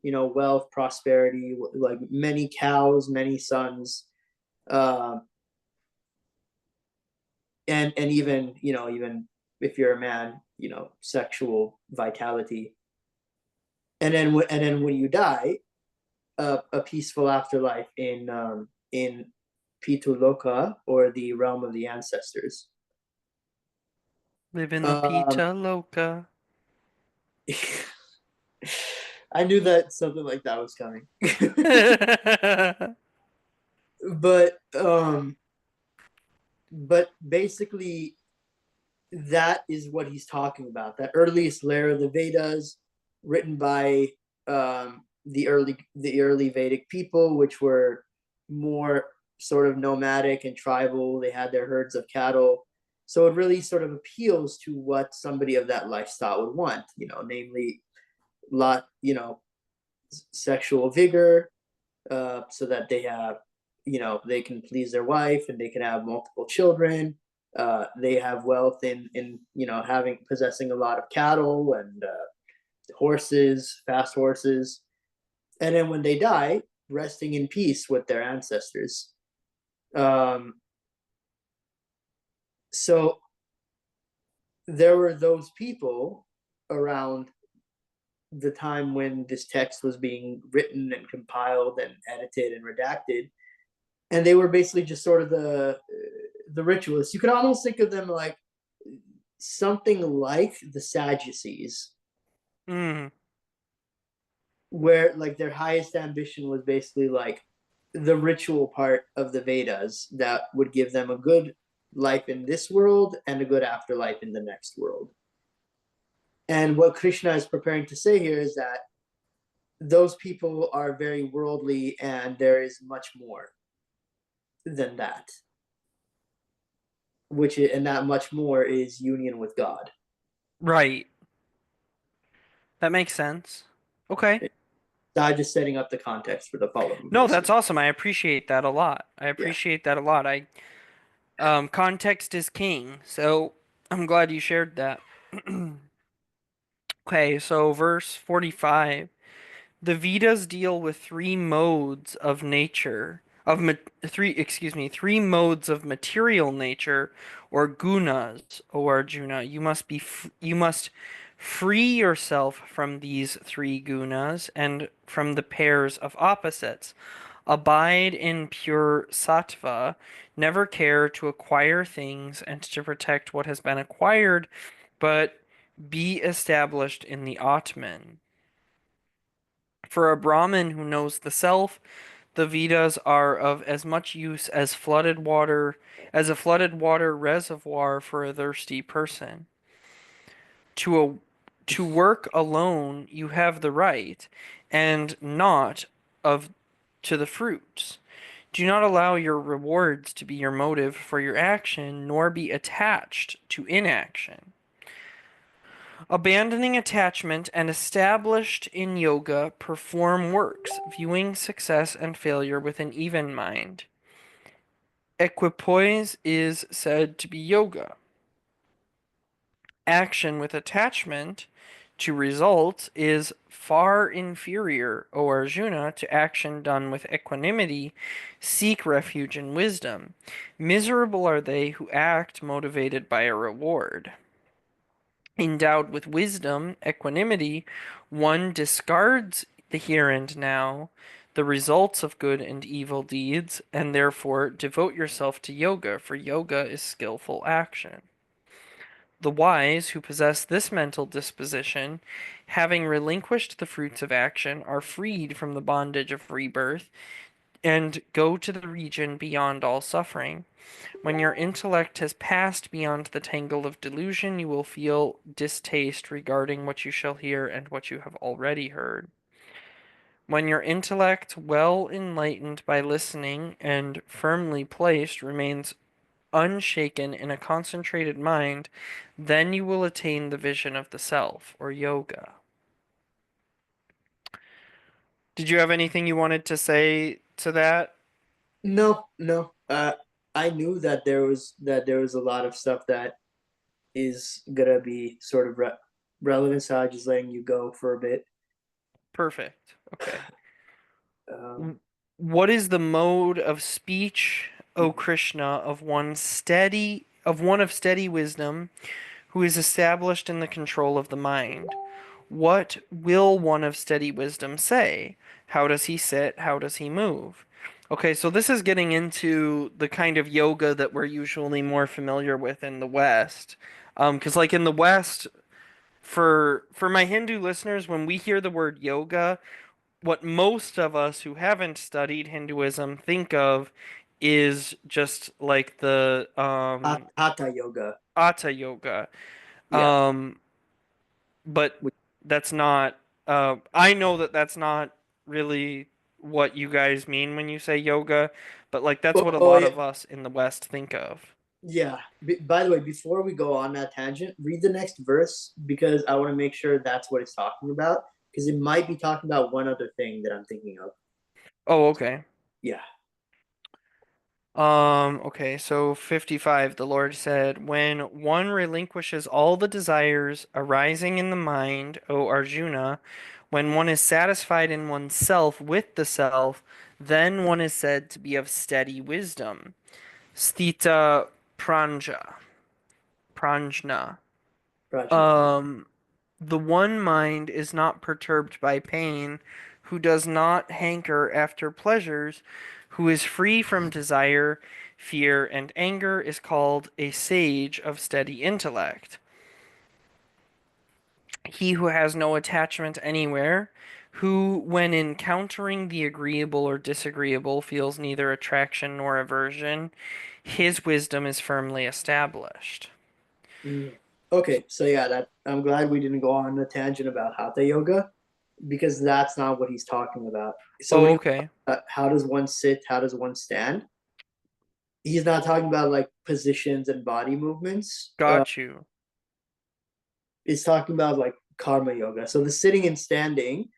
wealth, prosperity, like many cows, many sons, uh, and even, even if you're a man, sexual vitality. And then when you die, a peaceful afterlife in Pitaloka, or the realm of the ancestors. Live in the Um, Pita Loca. I knew that something like that was coming. But basically, that is what he's talking about. That earliest layer of the Vedas, written by the early Vedic people, which were more sort of nomadic and tribal. They had their herds of cattle, so it really sort of appeals to what somebody of that lifestyle would want. Namely, lot sexual vigor, so that they can please their wife and they can have multiple children. They have wealth in having possessing a lot of cattle and horses, fast horses, and then when they die, resting in peace with their ancestors. Um, so there were those people around the time when this text was being written and compiled and edited and redacted, and they were basically just sort of the ritualists. You could almost think of them like something like the Sadducees, Mm, where like their highest ambition was basically like the ritual part of the Vedas that would give them a good life in this world and a good afterlife in the next world. And what Krishna is preparing to say here is that those people are very worldly and there is much more than that, and that much more is union with God. right. That makes sense. Okay. I'm just setting up the context for the following No, that's verses. awesome. I appreciate that a lot. I Yeah. appreciate that a lot. Context is king, so I'm glad you shared that. Okay, so verse 45. The Vedas deal with three modes of nature, three modes of material nature, or gunas, O Arjuna. You must free yourself from these three gunas and from the pairs of opposites. Abide in pure sattva, never care to acquire things and to protect what has been acquired, but be established in the Atman. For a Brahmin who knows the self, the Vedas are of as much use as a flooded water reservoir for a thirsty person. To a to work alone you have the right, and not of to the fruits. Do not allow your rewards to be your motive for your action, nor be attached to inaction. Abandoning attachment and established in yoga, perform works, viewing success and failure with an even mind. Equipoise is said to be yoga. Action with attachment to results is far inferior, O Arjuna, to action done with equanimity. Seek refuge in wisdom. Miserable are they who act motivated by a reward. Endowed with wisdom, equanimity, one discards the here and now, the results of good and evil deeds, and therefore devote yourself to yoga, for yoga is skillful action. The wise who possess this mental disposition, having relinquished the fruits of action, are freed from the bondage of rebirth and go to the region beyond all suffering. When your intellect has passed beyond the tangle of delusion, you will feel distaste regarding what you shall hear and what you have already heard. When your intellect, well enlightened by listening and firmly placed, remains unshaken in a concentrated mind, then you will attain the vision of the self, or yoga. Did you have anything you wanted to say to that? No, no. I knew that there was a lot of stuff that is gonna be sort of relevant, so I'm just letting you go for a bit. Perfect. Okay. Um, What is the mode of speech, O Krishna, of one of steady wisdom, who is established in the control of the mind? What will one of steady wisdom say? How does he sit? How does he move? Okay, so this is getting into the kind of yoga that we're usually more familiar with in the West. Because like in the West, for my Hindu listeners, when we hear the word yoga, what most of us who haven't studied Hinduism think of is just like the Hatha yoga. Hatha yoga. Yeah. Um, but that's not I know that that's not really what you guys mean when you say yoga, but like that's Oh, what a oh lot yeah, of us in the West think of. yeah. By the way, before we go on that tangent, read the next verse because I want to make sure that's what it's talking about because it might be talking about one other thing that I'm thinking of. Oh, okay. Yeah. Okay, so 55, the Lord said, when one relinquishes all the desires arising in the mind, O Arjuna, when one is satisfied in oneself with the self, then one is said to be of steady wisdom. Sthita pranja, pranjna. Prajna. Um, the one mind is not perturbed by pain, who does not hanker after pleasures, who is free from desire, fear, and anger, is called a sage of steady intellect. He who has no attachment anywhere, who, when encountering the agreeable or disagreeable, feels neither attraction nor aversion, his wisdom is firmly established. Mm. Okay, so yeah, that I'm glad we didn't go on a tangent about hatha yoga because that's not what he's talking about. So when Oh, he okay. how does one sit, how does one stand? He's not talking about like positions and body movements. Got you. He's talking about like karma yoga. So the sitting and standing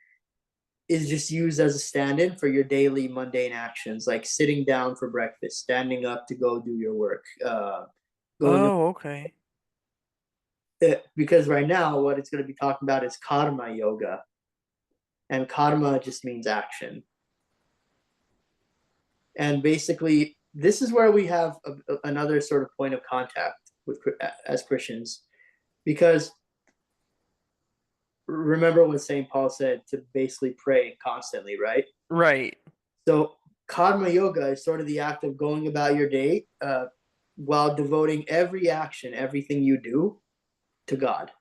is just used as a stand-in for your daily mundane actions, like sitting down for breakfast, standing up to go do your work, going Oh, okay. because right now what it's going to be talking about is karma yoga, and karma just means action. And basically, this is where we have another sort of point of contact with as Christians, because remember what Saint Paul said to basically pray constantly, right? Right. So karma yoga is sort of the act of going about your day while devoting every action, everything you do to God.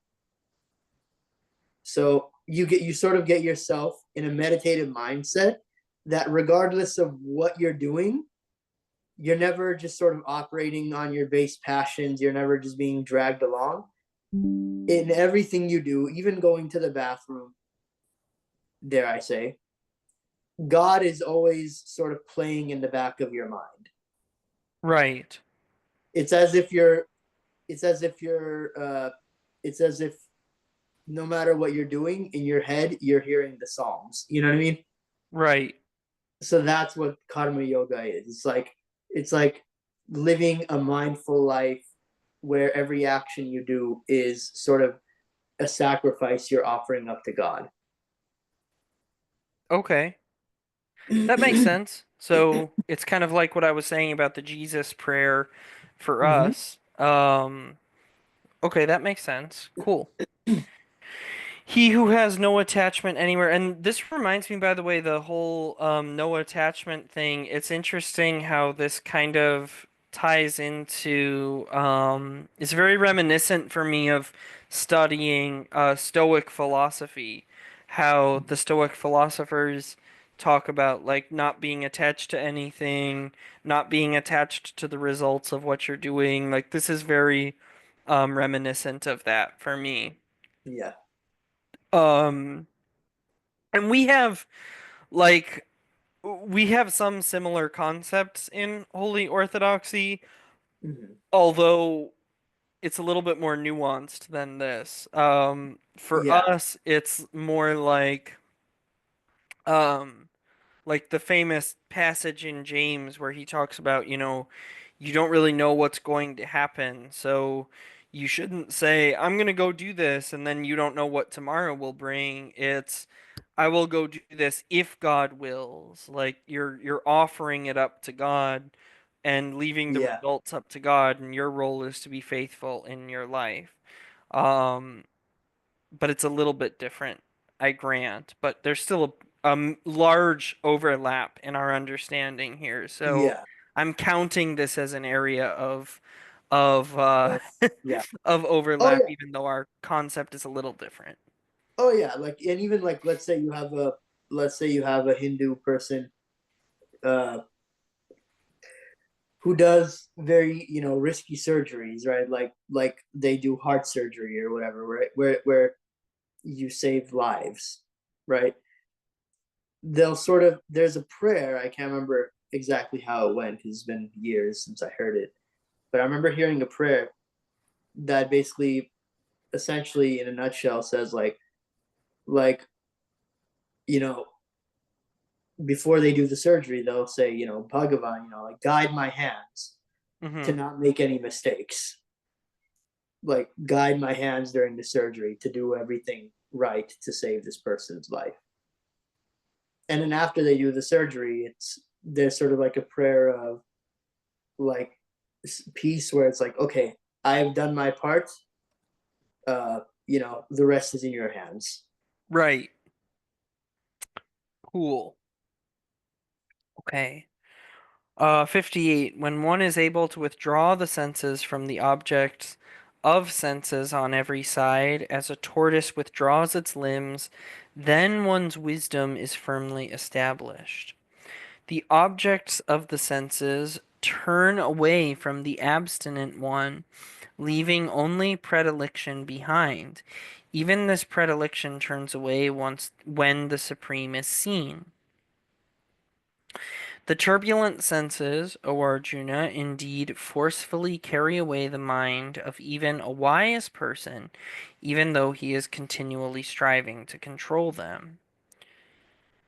So you sort of get yourself in a meditative mindset that regardless of what you're doing, you're never just sort of operating on your base passions. You're never just being dragged along. In everything you do, even going to the bathroom, dare I say, God is always sort of playing in the back of your mind. Right. It's as if you're it's as if you're it's as if no matter what you're doing in your head, you're hearing the Psalms. You know what I mean? Right. So that's what karma yoga is. It's like living a mindful life where every action you do is sort of a sacrifice you're offering up to God. Okay. That makes sense. So it's kind of like what I was saying about the Jesus prayer for Mm-hmm. us. Okay, that makes sense. Cool. He who has no attachment anywhere, and this reminds me, by the way, the whole no attachment thing. It's interesting how this kind of ties into it's very reminiscent for me of studying Stoic philosophy, how the Stoic philosophers talk about like not being attached to anything, not being attached to the results of what you're doing. Like this is very reminiscent of that for me. Yeah. Um, and like we have some similar concepts in Holy Orthodoxy, Mm-hmm. although it's a little bit more nuanced than this. For Yeah. us, it's more like the famous passage in James where he talks about, you don't really know what's going to happen. So you shouldn't say, I'm gonna go do this, and then you don't know what tomorrow will bring. It's, I will go do this if God wills. Like you're offering it up to God and leaving the Yeah, results up to God, and your role is to be faithful in your life. Um, but it's a little bit different, I grant. But there's still a large overlap in our understanding here. So yeah. I'm counting this as an area of Oh, yeah. of Oh overlap, yeah. even though our concept is a little different. Oh yeah. Like, and even like, let's say you have a Hindu person uh who does very, risky surgeries, right? Like they do heart surgery or whatever, right? Where you save lives, right? They'll sort of, there's a prayer. I can't remember exactly how it went because it's been years since I heard it, but I remember hearing a prayer that basically, essentially, in a nutshell, says like you know before they do the surgery, they'll say, Bhagavan, like, guide my hands to Hmm. not make any mistakes, like guide my hands during the surgery to do everything right to save this person's life. And then after they do the surgery, there's sort of like a prayer of, like, peace, where it's like, okay, I have done my part. The rest is in your hands. Right. Cool. Okay. 58. When one is able to withdraw the senses from the objects of senses on every side, as a tortoise withdraws its limbs, then one's wisdom is firmly established. The objects of the senses turn away from the abstinent one, leaving only predilection behind. Even this predilection turns away once when the supreme is seen. The turbulent senses, O Arjuna, indeed forcefully carry away the mind of even a wise person, even though he is continually striving to control them.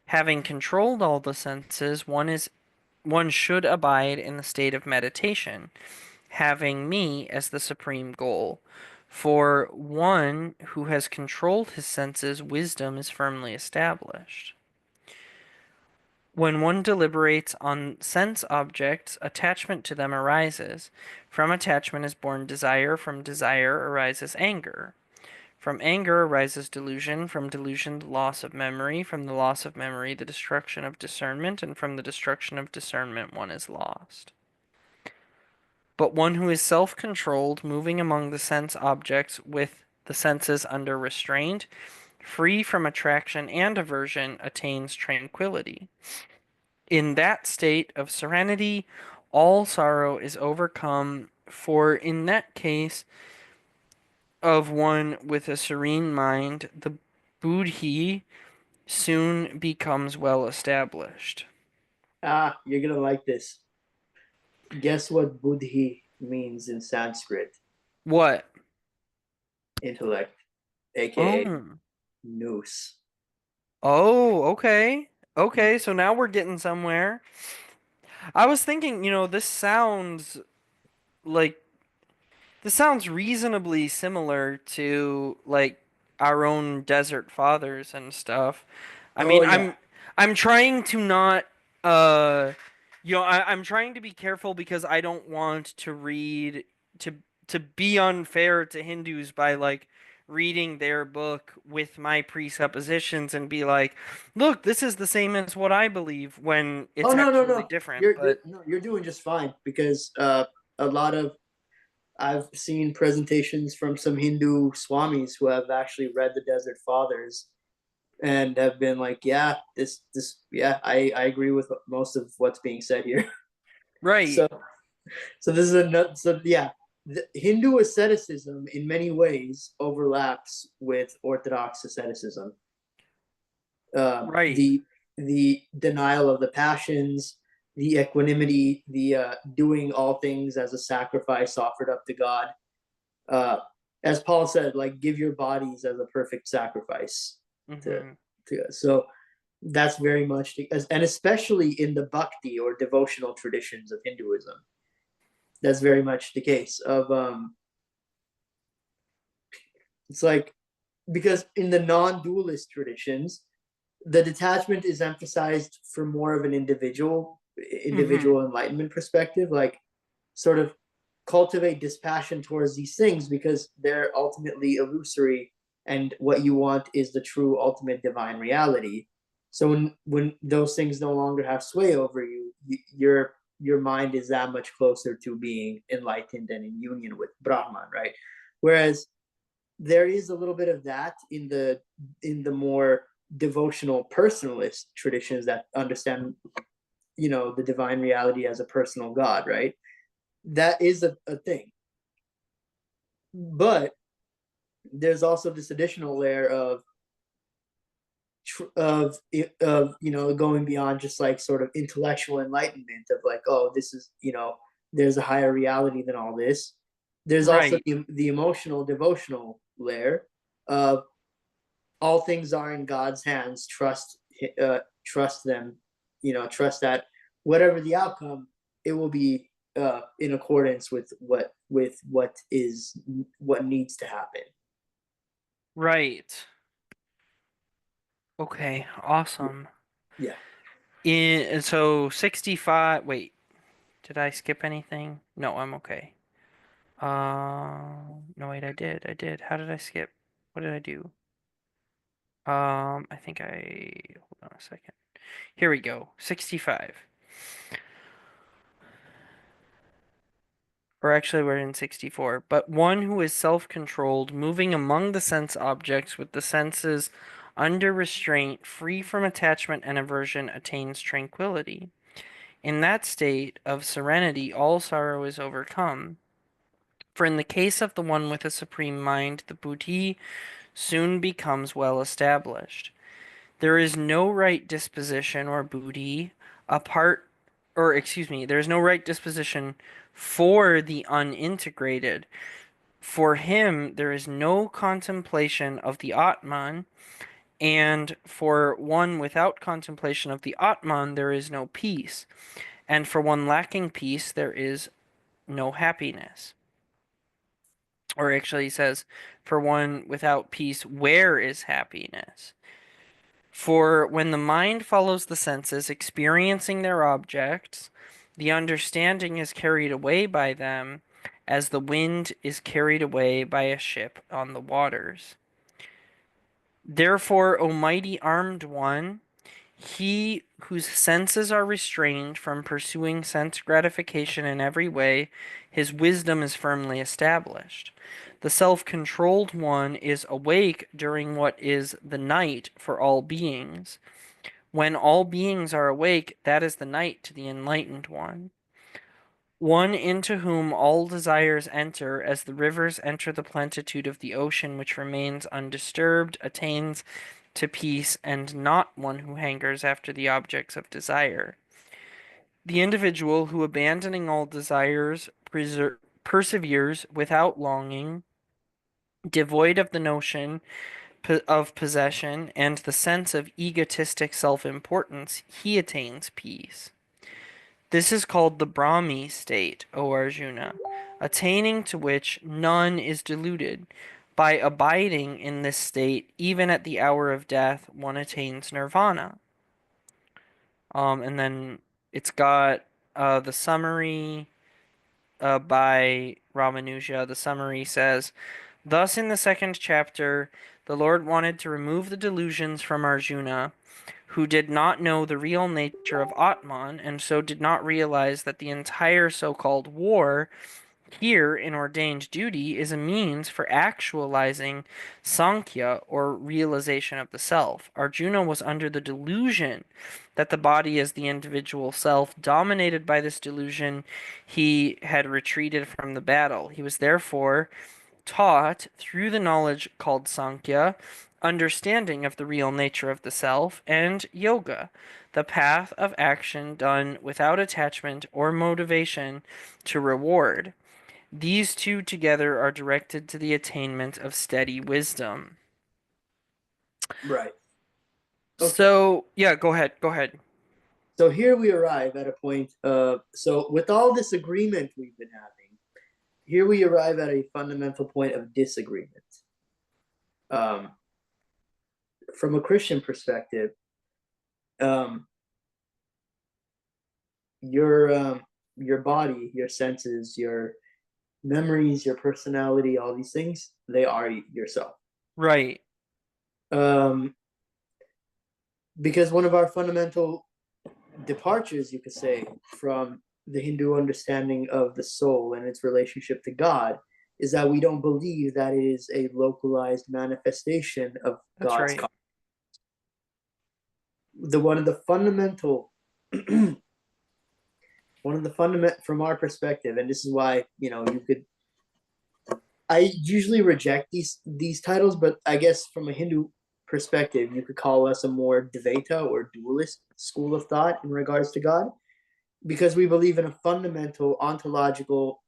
Having controlled all the senses, one should abide in the state of meditation, having me as the supreme goal. For one who has controlled his senses, wisdom is firmly established. When one deliberates on sense objects, attachment to them arises. From attachment is born desire, from desire arises anger. From anger arises delusion, from delusion the loss of memory, from the loss of memory the destruction of discernment, and from the destruction of discernment one is lost. But one who is self-controlled, moving among the sense objects with the senses under restraint, free from attraction and aversion, attains tranquillity. In that state of serenity, all sorrow is overcome, for in that case of one with a serene mind, the buddhi soon becomes well established. You're gonna like this. Guess what buddhi means in Sanskrit? What? Intellect, aka Oh. nous. Oh, okay. Okay, so now we're getting somewhere. I was thinking, like this sounds reasonably similar to like our own desert fathers and stuff. I Oh mean, yeah. I'm trying to not uh I'm trying to be careful because I don't want to read to to be unfair to Hindus by like reading their book with my presuppositions and be like, "Look, this is the same as what I believe," when Oh it's no, no, actually no. different. You're But no, you're doing just fine, because a lot of I've seen presentations from some Hindu swamis who have actually read the Desert Fathers and have been like, yeah, yeah, I agree with most of what's being said here. right, So this is a so yeah, the Hindu asceticism in many ways overlaps with Orthodox asceticism. right. The denial of the passions, the equanimity, the doing all things as a sacrifice offered up to God. Uh, as Paul said, like, give your bodies as a perfect sacrifice to Hmm. so that's very much, and especially in the bhakti or devotional traditions of Hinduism. that's very much the case of it's like because in the non-dualist traditions the detachment is emphasized for more of an Mm-hmm. individual enlightenment perspective, like sort of cultivate dispassion towards these things because they're ultimately illusory and what you want is the true ultimate divine reality. So when those things no longer have sway over you, your mind is that much closer to being enlightened and in union with Brahman, right? Whereas there is a little bit of that in the more devotional personalist traditions that understand the divine reality as a personal god, right? That is a thing, but there's also this additional layer of going beyond just like sort of intellectual enlightenment of like, oh, this is there's a higher reality than all this. There's also Right. the emotional devotional layer of all things are in God's hands. Trust them. Trust that whatever the outcome, it will be in accordance what needs to happen. Right. Okay. Awesome. Yeah. So 65. Wait, did I skip anything? No, I'm okay. No, wait, I did. I did. How did I skip? What did I do? I think hold on a second. Here we go. 65. Or actually, we're in 64. But one who is self-controlled, moving among the sense objects with the senses under restraint, free from attachment and aversion, attains tranquility. In that state of serenity, all sorrow is overcome. For in the case of the one with a supreme mind, the buddhi soon becomes well established. There is no right disposition or buddhi apart, or excuse me, there is no right disposition for the unintegrated. For him, there is no contemplation of the Atman, and for one without contemplation of the Atman, there is no peace, and for one lacking peace, there is no happiness. Or actually, he says, for one without peace, where is happiness? For when the mind follows the senses, experiencing their objects, the understanding is carried away by them, as the wind is carried away by a ship on the waters. Therefore, O mighty armed one, he whose senses are restrained from pursuing sense gratification in every way, his wisdom is firmly established. The self-controlled one is awake during what is the night for all beings. When all beings are awake, that is the night to the enlightened one. One into whom all desires enter, as the rivers enter the plenitude of the ocean, which remains undisturbed, attains to peace, and not one who hangers after the objects of desire. The individual who, abandoning all desires, perseveres without longing, devoid of the notion of possession and the sense of egotistic self-importance, he attains peace. This is called the Brahmi state, O Arjuna, attaining to which none is deluded. By abiding in this state, even at the hour of death, one attains nirvana. And then it's got the summary by Ramanuja. The summary says, thus in the second chapter, the Lord wanted to remove the delusions from Arjuna, who did not know the real nature of Atman, and so did not realize that the entire so-called war here in ordained duty is a means for actualizing Sankhya, or realization of the self. Arjuna was under the delusion that the body is the individual self. Dominated by this delusion, he had retreated from the battle. He was therefore taught through the knowledge called Sankhya, understanding of the real nature of the self, and yoga, the path of action done without attachment or motivation to reward. These two together are directed to the attainment of steady wisdom. Right. Okay. So, yeah, go ahead. Go ahead. So here we arrive at a point so with all this agreement we've been having, here we arrive at a fundamental point of disagreement. Um, from a Christian perspective, um, your body, your senses, your memories, your personality, all these things, they are yourself. Right. Um, because one of our fundamental departures, you could say, from the Hindu understanding of the soul and its relationship to God is that we don't believe that it is a localized manifestation of That's God's right. the one of the fundamental one of the fundament from our perspective, and this is why you could I usually reject these titles, but I guess from a Hindu perspective, you could call us a more Dvaita or dualist school of thought in regards to God, because we believe in a fundamental ontological,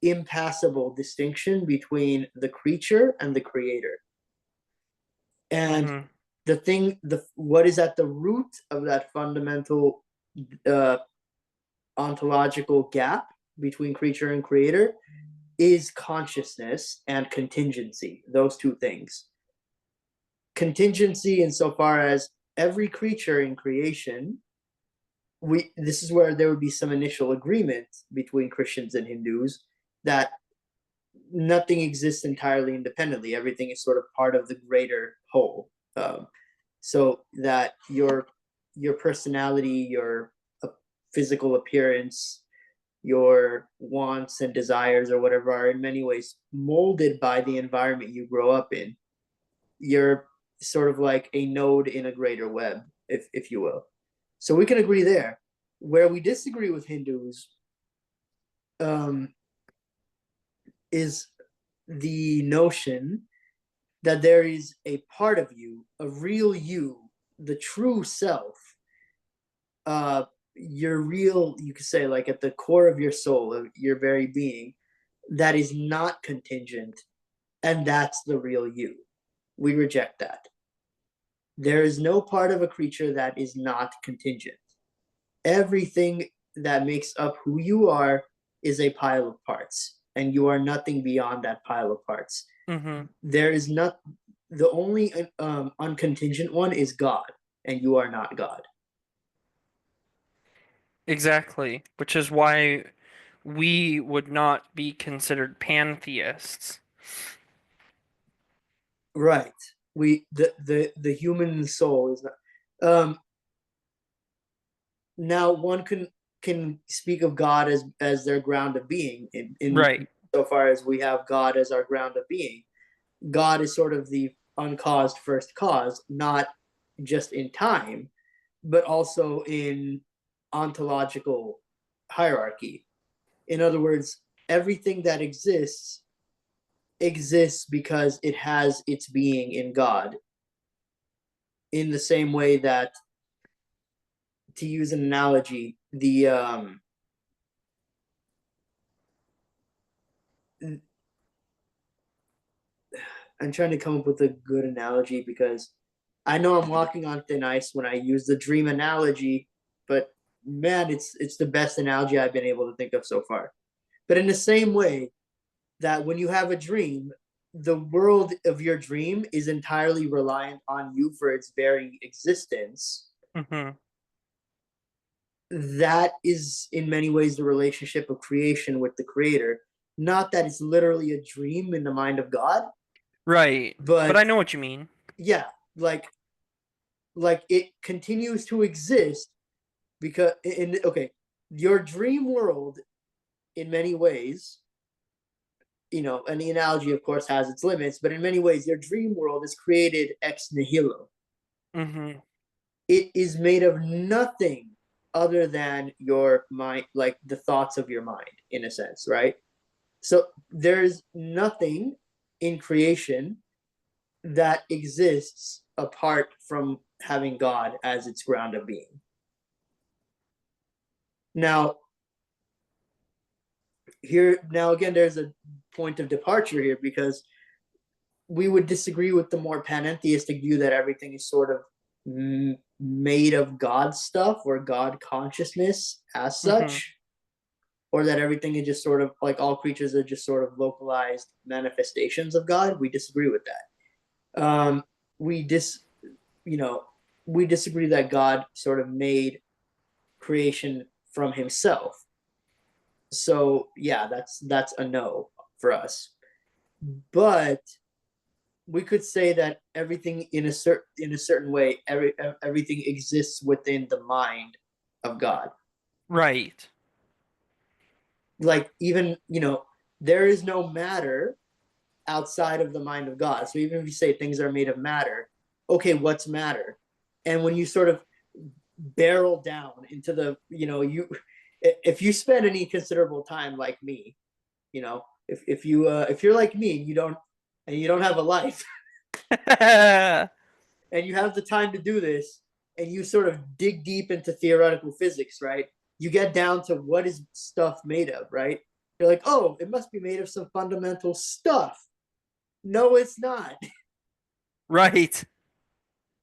impassable distinction between the creature and the creator. And Mm-hmm. the what is at the root of that fundamental uh, ontological gap between creature and creator is consciousness and contingency, those two things. Contingency insofar as every creature in creation, we this is where there would be some initial agreement between Christians and Hindus that nothing exists entirely independently. Everything is sort of part of the greater whole. So that your personality, your physical appearance, your wants and desires or whatever are in many ways molded by the environment you grow up in. You're sort of like a node in a greater web, if you will. So we can agree there. Where we disagree with Hindus um, is the notion that there is a part of you, a real you, the true self, your real, you could say, like at the core of your soul, of your very being, that is not contingent, and that's the real you. We reject that. There is no part of a creature that is not contingent. Everything that makes up who you are is a pile of parts, and you are nothing beyond that pile of parts. Mm-hmm. There is not the only uncontingent one is God, and you are not God. Exactly. Which is why we would not be considered pantheists. Right. We the human soul is not. Now one can speak of God as their ground of being in Right. so far as we have God as our ground of being. God is sort of the uncaused first cause, not just in time, but also in ontological hierarchy. In other words, everything that exists because it has its being in God. In the same way that, to use an analogy, the I'm trying to come up with a good analogy because I know I'm walking on thin ice when I use the dream analogy, but man, it's the best analogy I've been able to think of so far. But in the same way that when you have a dream, the world of your dream is entirely reliant on you for its very existence. Mm-hmm. That is in many ways the relationship of creation with the creator. Not that it's literally a dream in the mind of God, Right. But I but know what you mean. yeah, like it continues to exist because in okay, your dream world in many ways, and the analogy of course has its limits, but in many ways your dream world is created ex nihilo. Mm-hmm. It is made of nothing other than your mind, like the thoughts of your mind, in a sense, right? So there's nothing in creation that exists apart from having God as its ground of being. Now, now again, there's a point of departure here because we would disagree with the more panentheistic view that everything is sort of made of God stuff or God consciousness as Hmm. such, or that everything is just sort of like all creatures are just sort of localized manifestations of God. We disagree with that. We you know, we disagree that God sort of made creation from himself. So yeah, that's a no for us. But we could say that everything in a certain way, everything exists within the mind of God. Right. Like even there is no matter outside of the mind of God. So even if you say things are made of matter, okay, what's matter? And when you sort of barrel down into the you if you spend any considerable time like me, if you're like me and you don't have a life and you have the time to do this and you sort of dig deep into theoretical physics, right? You get down to what is stuff made of, right? You're like, oh, it must be made of some fundamental stuff. No, it's not. Right.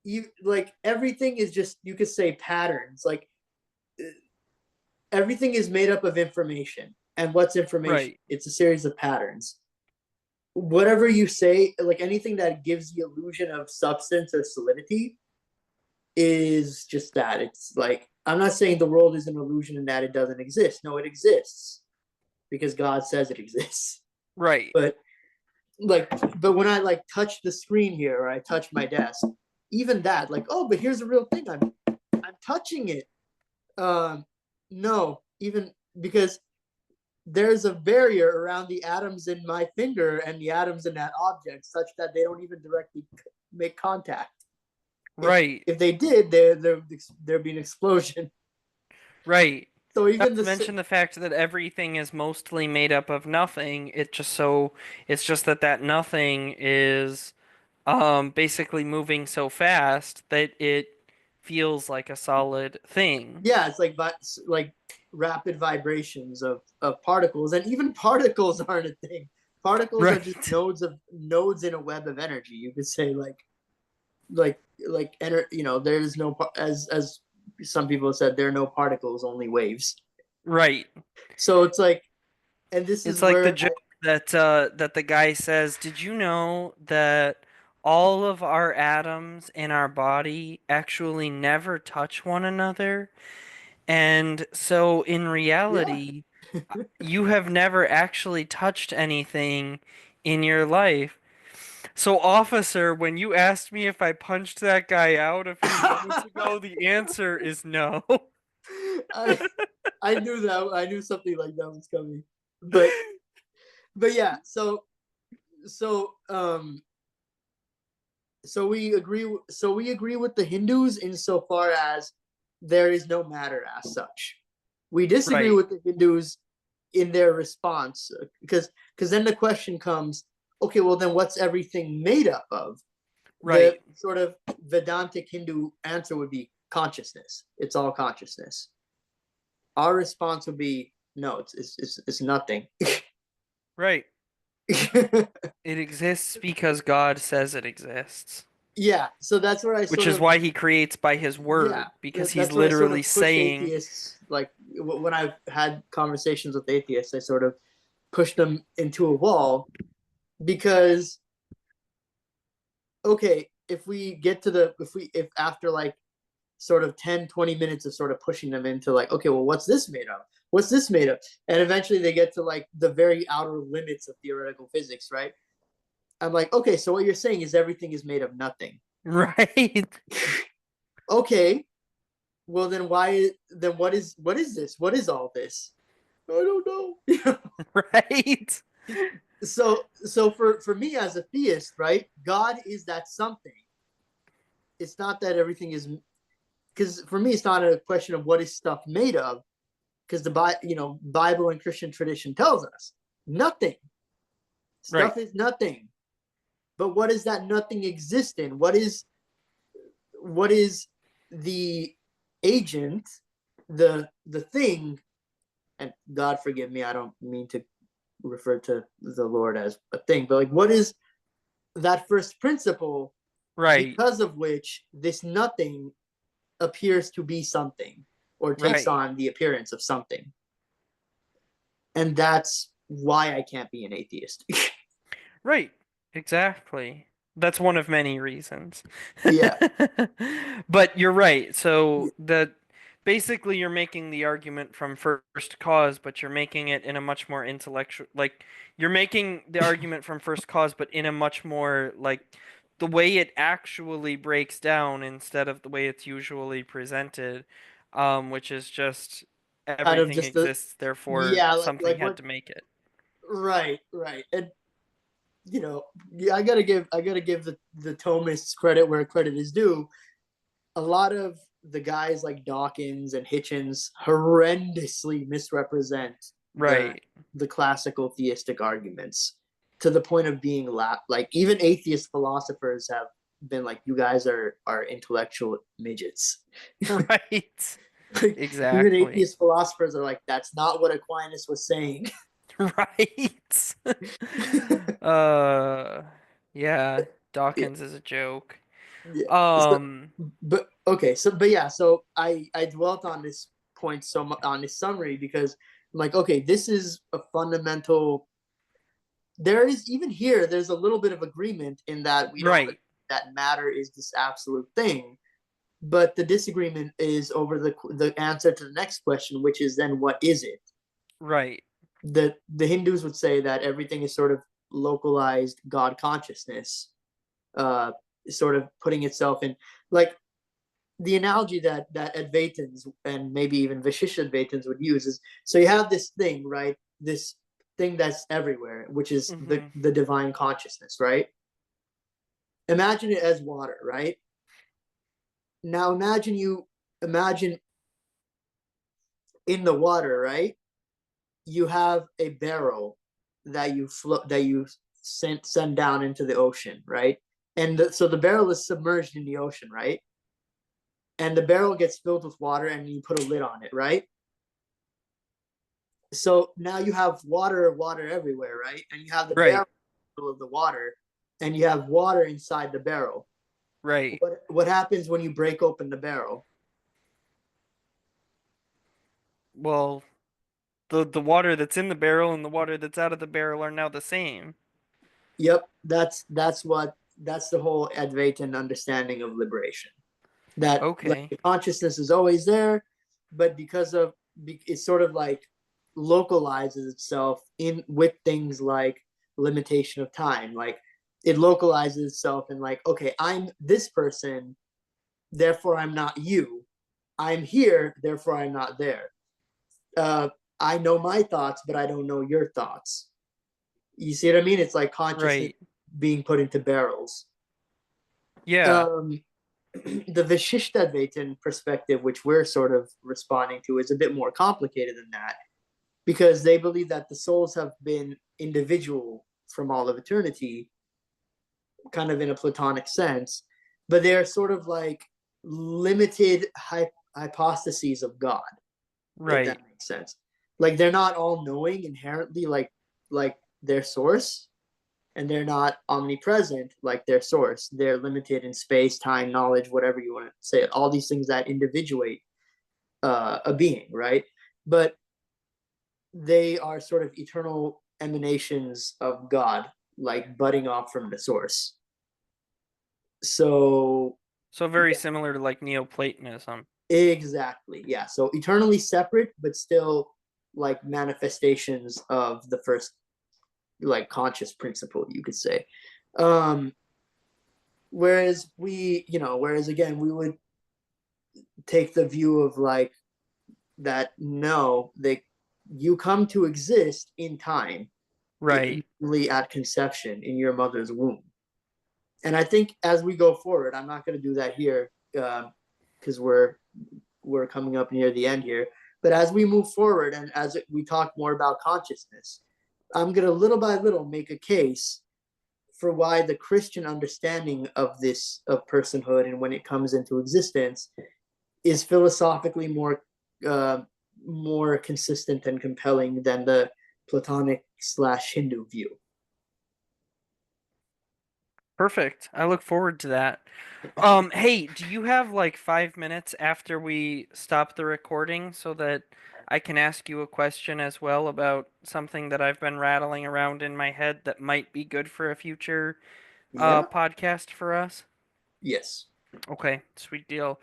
You like everything is just, you could say, patterns. Like everything is made up of information. And what's information? Right. It's a series of patterns. Whatever you say, like anything that gives the illusion of substance or solidity is just that. It's like, I'm not saying the world is an illusion and that it doesn't exist. No, it exists because God says it exists. Right. But like, but when I like touch the screen here or I touch my desk, even that, like, oh, but here's a real thing. I'm touching it. No, even because there's a barrier around the atoms in my finger and the atoms in that object such that they don't even directly make contact. if Right. if they did, there'd be an explosion. Right. So Not even to the mention the fact that everything is mostly made up of nothing. It's just that that nothing is basically moving so fast that it feels like a solid thing. yeah, it's like rapid vibrations of particles, and even particles aren't a thing. Particles are just Right. nodes in a web of energy. You could say there's no as some people have said, there are no particles, only waves. Right. So it's like, and this It's is like the where joke that the guy says, "Did you know that all of our atoms in our body actually never touch one another?" And so in yeah. reality, you have never actually touched anything in your life. So, officer, when you asked me if I punched that guy out a few moments ago, the answer is no. I I knew that, I knew something like that was coming, but yeah. So we agree with the Hindus insofar as there is no matter as such. We disagree Right, with the Hindus in their response, because then the question comes, okay, well then what's everything made up of? The right, sort of Vedantic Hindu answer would be consciousness. It's all consciousness. Our response would be no, it's nothing. right. It exists because God says it exists, Yeah, so that's where I which sort is of why he creates by his yeah, word, because he's that's where I sort literally of push saying, atheists. Like when I've had conversations with atheists, I sort of push them into a wall because okay, if we get to the if after like sort of 10-20 minutes of sort of pushing them into like, okay, well, what's this made of? What's this made of? And eventually they get to like the very outer limits of theoretical physics, right? I'm like, okay, so what you're saying is everything is made of nothing. right, Okay, well then then what is this? What is all this? I don't know. right, So for me as a theist, right? God is that something. It's not that everything is, because for me it's not a question of what is stuff made of, because Bible and Christian tradition tells us nothing. right, Stuff is nothing. But what does that nothing exist in? What is the agent, the thing, and God forgive me, I don't mean to refer to the Lord as a thing, but like what is that first principle right, because of which this nothing appears to be something or takes Right. on the appearance of something. And that's why I can't be an atheist. Right. Exactly. That's one of many reasons. Yeah. But you're right. So the basically you're making the argument from first cause, but you're making it in a much more intellectual like you're making the argument from first cause, but in a much more like the way it actually breaks down instead of the way it's usually presented, which is just Kind of everything just the, exists, therefore yeah, something like had what, to make it. right, right. And yeah, I gotta give the Thomists credit where credit is due. A lot of the guys like Dawkins and Hitchens horrendously misrepresent the Right. the classical theistic arguments to the point of being like even atheist philosophers have been like, you guys are intellectual midgets. Right. Like, even Exactly. atheist philosophers are like, that's not what Aquinas was saying. Right. Uh, yeah, Yeah, Dawkins is a joke. yeah. So, Um, but okay, so but yeah, so I dwelt on this point so much on this summary because I'm like, okay, this is a fundamental. There is even here, there's a little bit of agreement in that we don't right, that matter is this absolute thing, but the disagreement is over the answer to the next question, which is then what is it? right, The Hindus would say that everything is sort of localized God consciousness, uh, sort of putting itself in like the analogy that Advaitins and maybe even Vishishadvaitins would use is so you have this thing, right? This thing that's everywhere, which is the mm-hmm, the divine consciousness, right? Imagine it as water, right? Now imagine in the water, right? You have a barrel that you send down into the ocean, right? And so the barrel is submerged in the ocean, right? And the barrel gets filled with water, and you put a lid on it, right? So now you have water everywhere, right? And you have the barrel right, of the water, and you have water inside the barrel. right. What happens when you break open the barrel? Well, the water that's in the barrel and the water that's out of the barrel are now the same. Yep, that's the whole Advaitin understanding of liberation. That like Okay, the consciousness is always there, but because of it sort of like localizes itself in with things like limitation of time. Like it localizes itself in like, okay, I'm this person, therefore I'm not you. I'm here, therefore I'm not there. Uh, I know my thoughts, but I don't know your thoughts. You see what I mean? It's like consciousness right. being put into barrels. Yeah, Um, the Vishishtadvaitin perspective, which we're sort of responding to, is a bit more complicated than that because they believe that the souls have been individual from all of eternity, kind of in a Platonic sense, but they're sort of like limited hypostases of God, if that right, makes sense. Like they're not all knowing inherently, like their source, and they're not omnipresent like their source. They're limited in space, time, knowledge, whatever you want to say. All these things that individuate a being, right? But they are sort of eternal emanations of God, like budding off from the source. So so very yeah, similar to like Neoplatonism. exactly. Yeah. So eternally separate, but still like manifestations of the first like conscious principle, you could say. Um, whereas again, we would take the view of like that no, they you come to exist in time, Right. usually at conception in your mother's womb. And I think as we go forward, I'm not going to do that here because we're coming up near the end here. But as we move forward and as we talk more about consciousness, I'm going to little by little make a case for why the Christian understanding of this of personhood and when it comes into existence is philosophically uh, more consistent and compelling than the Platonic/Hindu view. Perfect. I look forward to that. Hey, do you have like 5 minutes after we stop the recording so that I can ask you a question as well about something that I've been rattling around in my head that might be good for a future Yeah. podcast for us? Yes. Okay, sweet deal.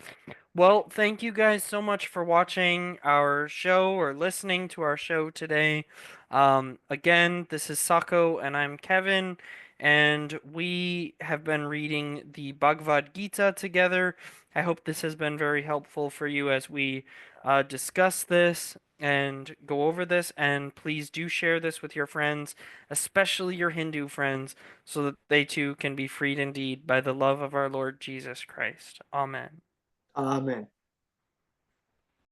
Well, thank you guys so much for watching our show or listening to our show today. Again, this is Sako and I'm Kevin, and we have been reading the Bhagavad Gita together. I hope this has been very helpful for you as we discuss this and go over this. And please do share this with your friends, especially your Hindu friends, so that they too can be freed indeed by the love of our Lord Jesus Christ. Amen. Amen.